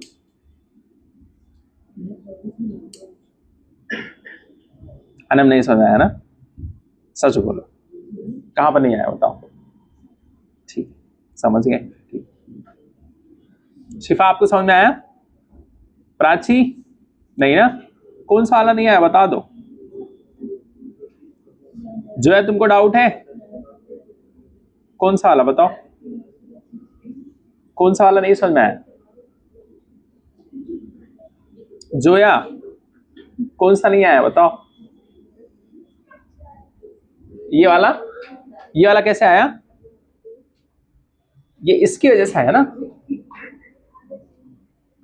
A: अनम नहीं समझ आया ना? सच बोलो, कहां पर नहीं आया बताओ। ठीक, समझ गए, ठीक। शिफा आपको समझ में आया? प्राची, नहीं ना? कौन सा वाला नहीं आया बता दो, जो है तुमको डाउट है, कौन सा वाला बताओ, कौन सा वाला नहीं समझ में आया? जोया, कौन सा नहीं आया बताओ? ये वाला, ये वाला कैसे आया? ये इसकी वजह से आया ना?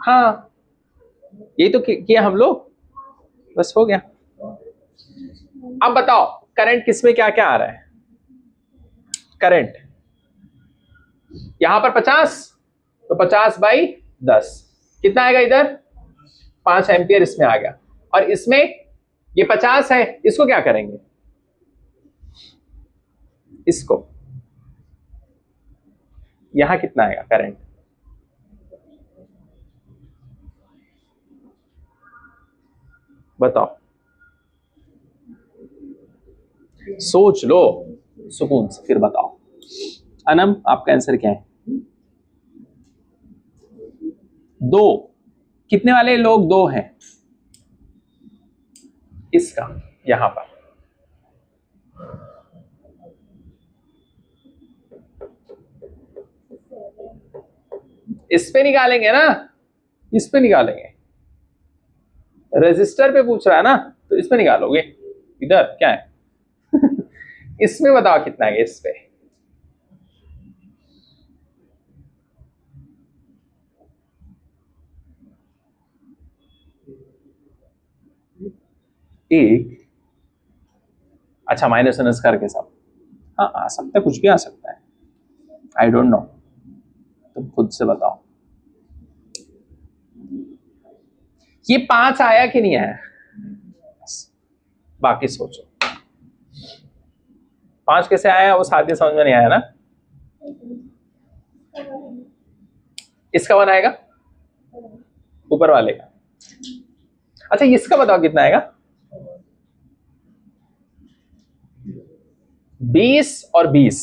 A: हाँ, यही तो किया हम लोग, बस हो गया। अब बताओ करंट किसमें क्या क्या आ रहा है? करंट यहां पर 50, तो 50/10 कितना आएगा इधर, 5 एम्पियर इसमें आ गया। और इसमें ये 50 है, इसको क्या करेंगे, इसको, यहां कितना आएगा करंट, बताओ, सोच लो सुकून से, फिर बताओ। अनम आपका आंसर क्या है? 2। कितने वाले लोग 2 हैं? इसका, यहां पर इस पे निकालेंगे ना, इस पे निकालेंगे, रजिस्टर पे पूछ रहा है ना, तो इस पे निकालोगे, इधर क्या है इसमें बताओ कितना है इस पे, एक, अच्छा माइनस माइनस करके सब, हाँ आ सकता है, कुछ भी आ सकता है, आई डोंट नो, तुम खुद से बताओ। ये 5 आया कि नहीं आया, बाकी सोचो 5 कैसे आया, वो साथ ही समझ में नहीं आया ना। इसका 1 आएगा ऊपर वाले का। अच्छा इसका बताओ कितना आएगा, 20 और 20,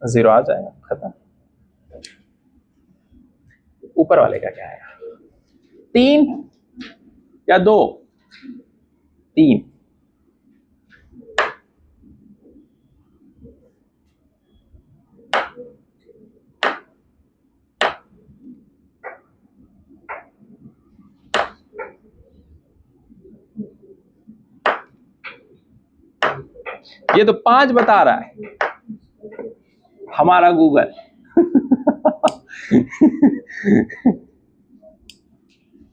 A: 0 आ जाएगा, खत्म। ऊपर वाले का क्या आएगा, 3 या 2, 3। ये तो 5 बता रहा है हमारा गूगल।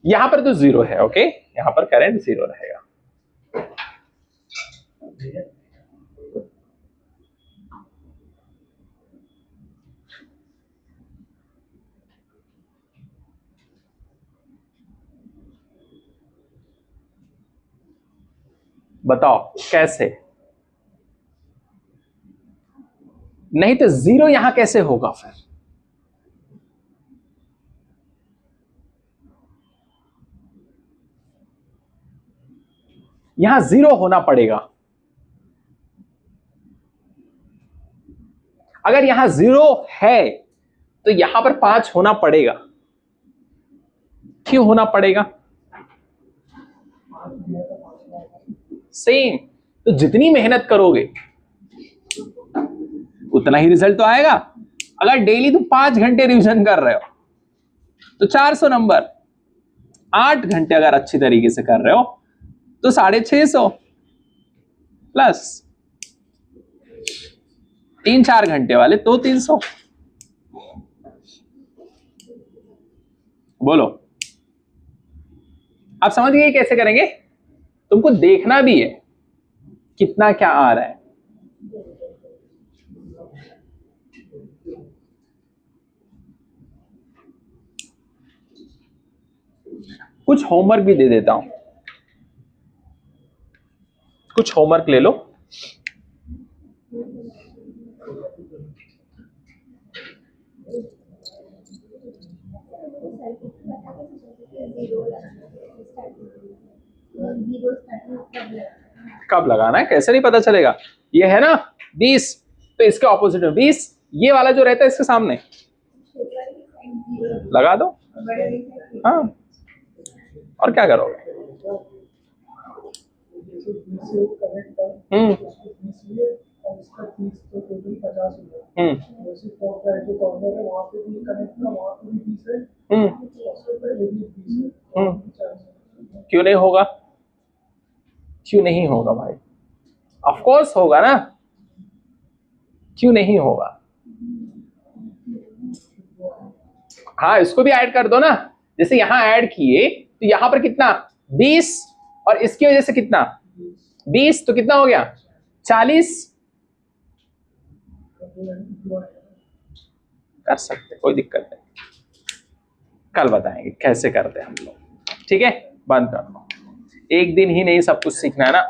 A: यहां पर तो 0 है, ओके, यहां पर करंट 0 रहेगा। बताओ कैसे, नहीं तो 0 यहां कैसे होगा फिर, यहां 0 होना पड़ेगा। अगर यहां 0 है तो यहां पर 5 होना पड़ेगा। क्यों होना पड़ेगा, सेम, तो जितनी मेहनत करोगे उतना ही रिजल्ट तो आएगा। अगर डेली तुम 5 घंटे रिवीजन कर रहे हो तो 400 नंबर, 8 घंटे अगर अच्छी तरीके से कर रहे हो तो 650 प्लस 3-4 घंटे वाले तो 300। बोलो आप समझ गए कैसे करेंगे, तुमको देखना भी है कितना क्या आ रहा है। कुछ होमवर्क भी दे देता हूं, कुछ होमवर्क ले लो। कब लगाना है कैसे नहीं पता चलेगा, ये है ना 20, तो इसके ऑपोजिट में 20, ये वाला जो रहता है इसके सामने लगा दो। हाँ और क्या करोगे, क्यों नहीं होगा, क्यों नहीं होगा भाई, ऑफ कोर्स होगा ना, क्यों नहीं होगा। हाँ इसको भी ऐड कर दो ना, जैसे यहां ऐड किए तो यहां पर कितना 20 और इसकी वजह से कितना 20, तो कितना हो गया 40। कर सकते कोई दिक्कत नहीं, कल बताएंगे कैसे करते हैं हम लोग, ठीक है। बंद कर दो, एक दिन ही नहीं सब कुछ सीखना है ना।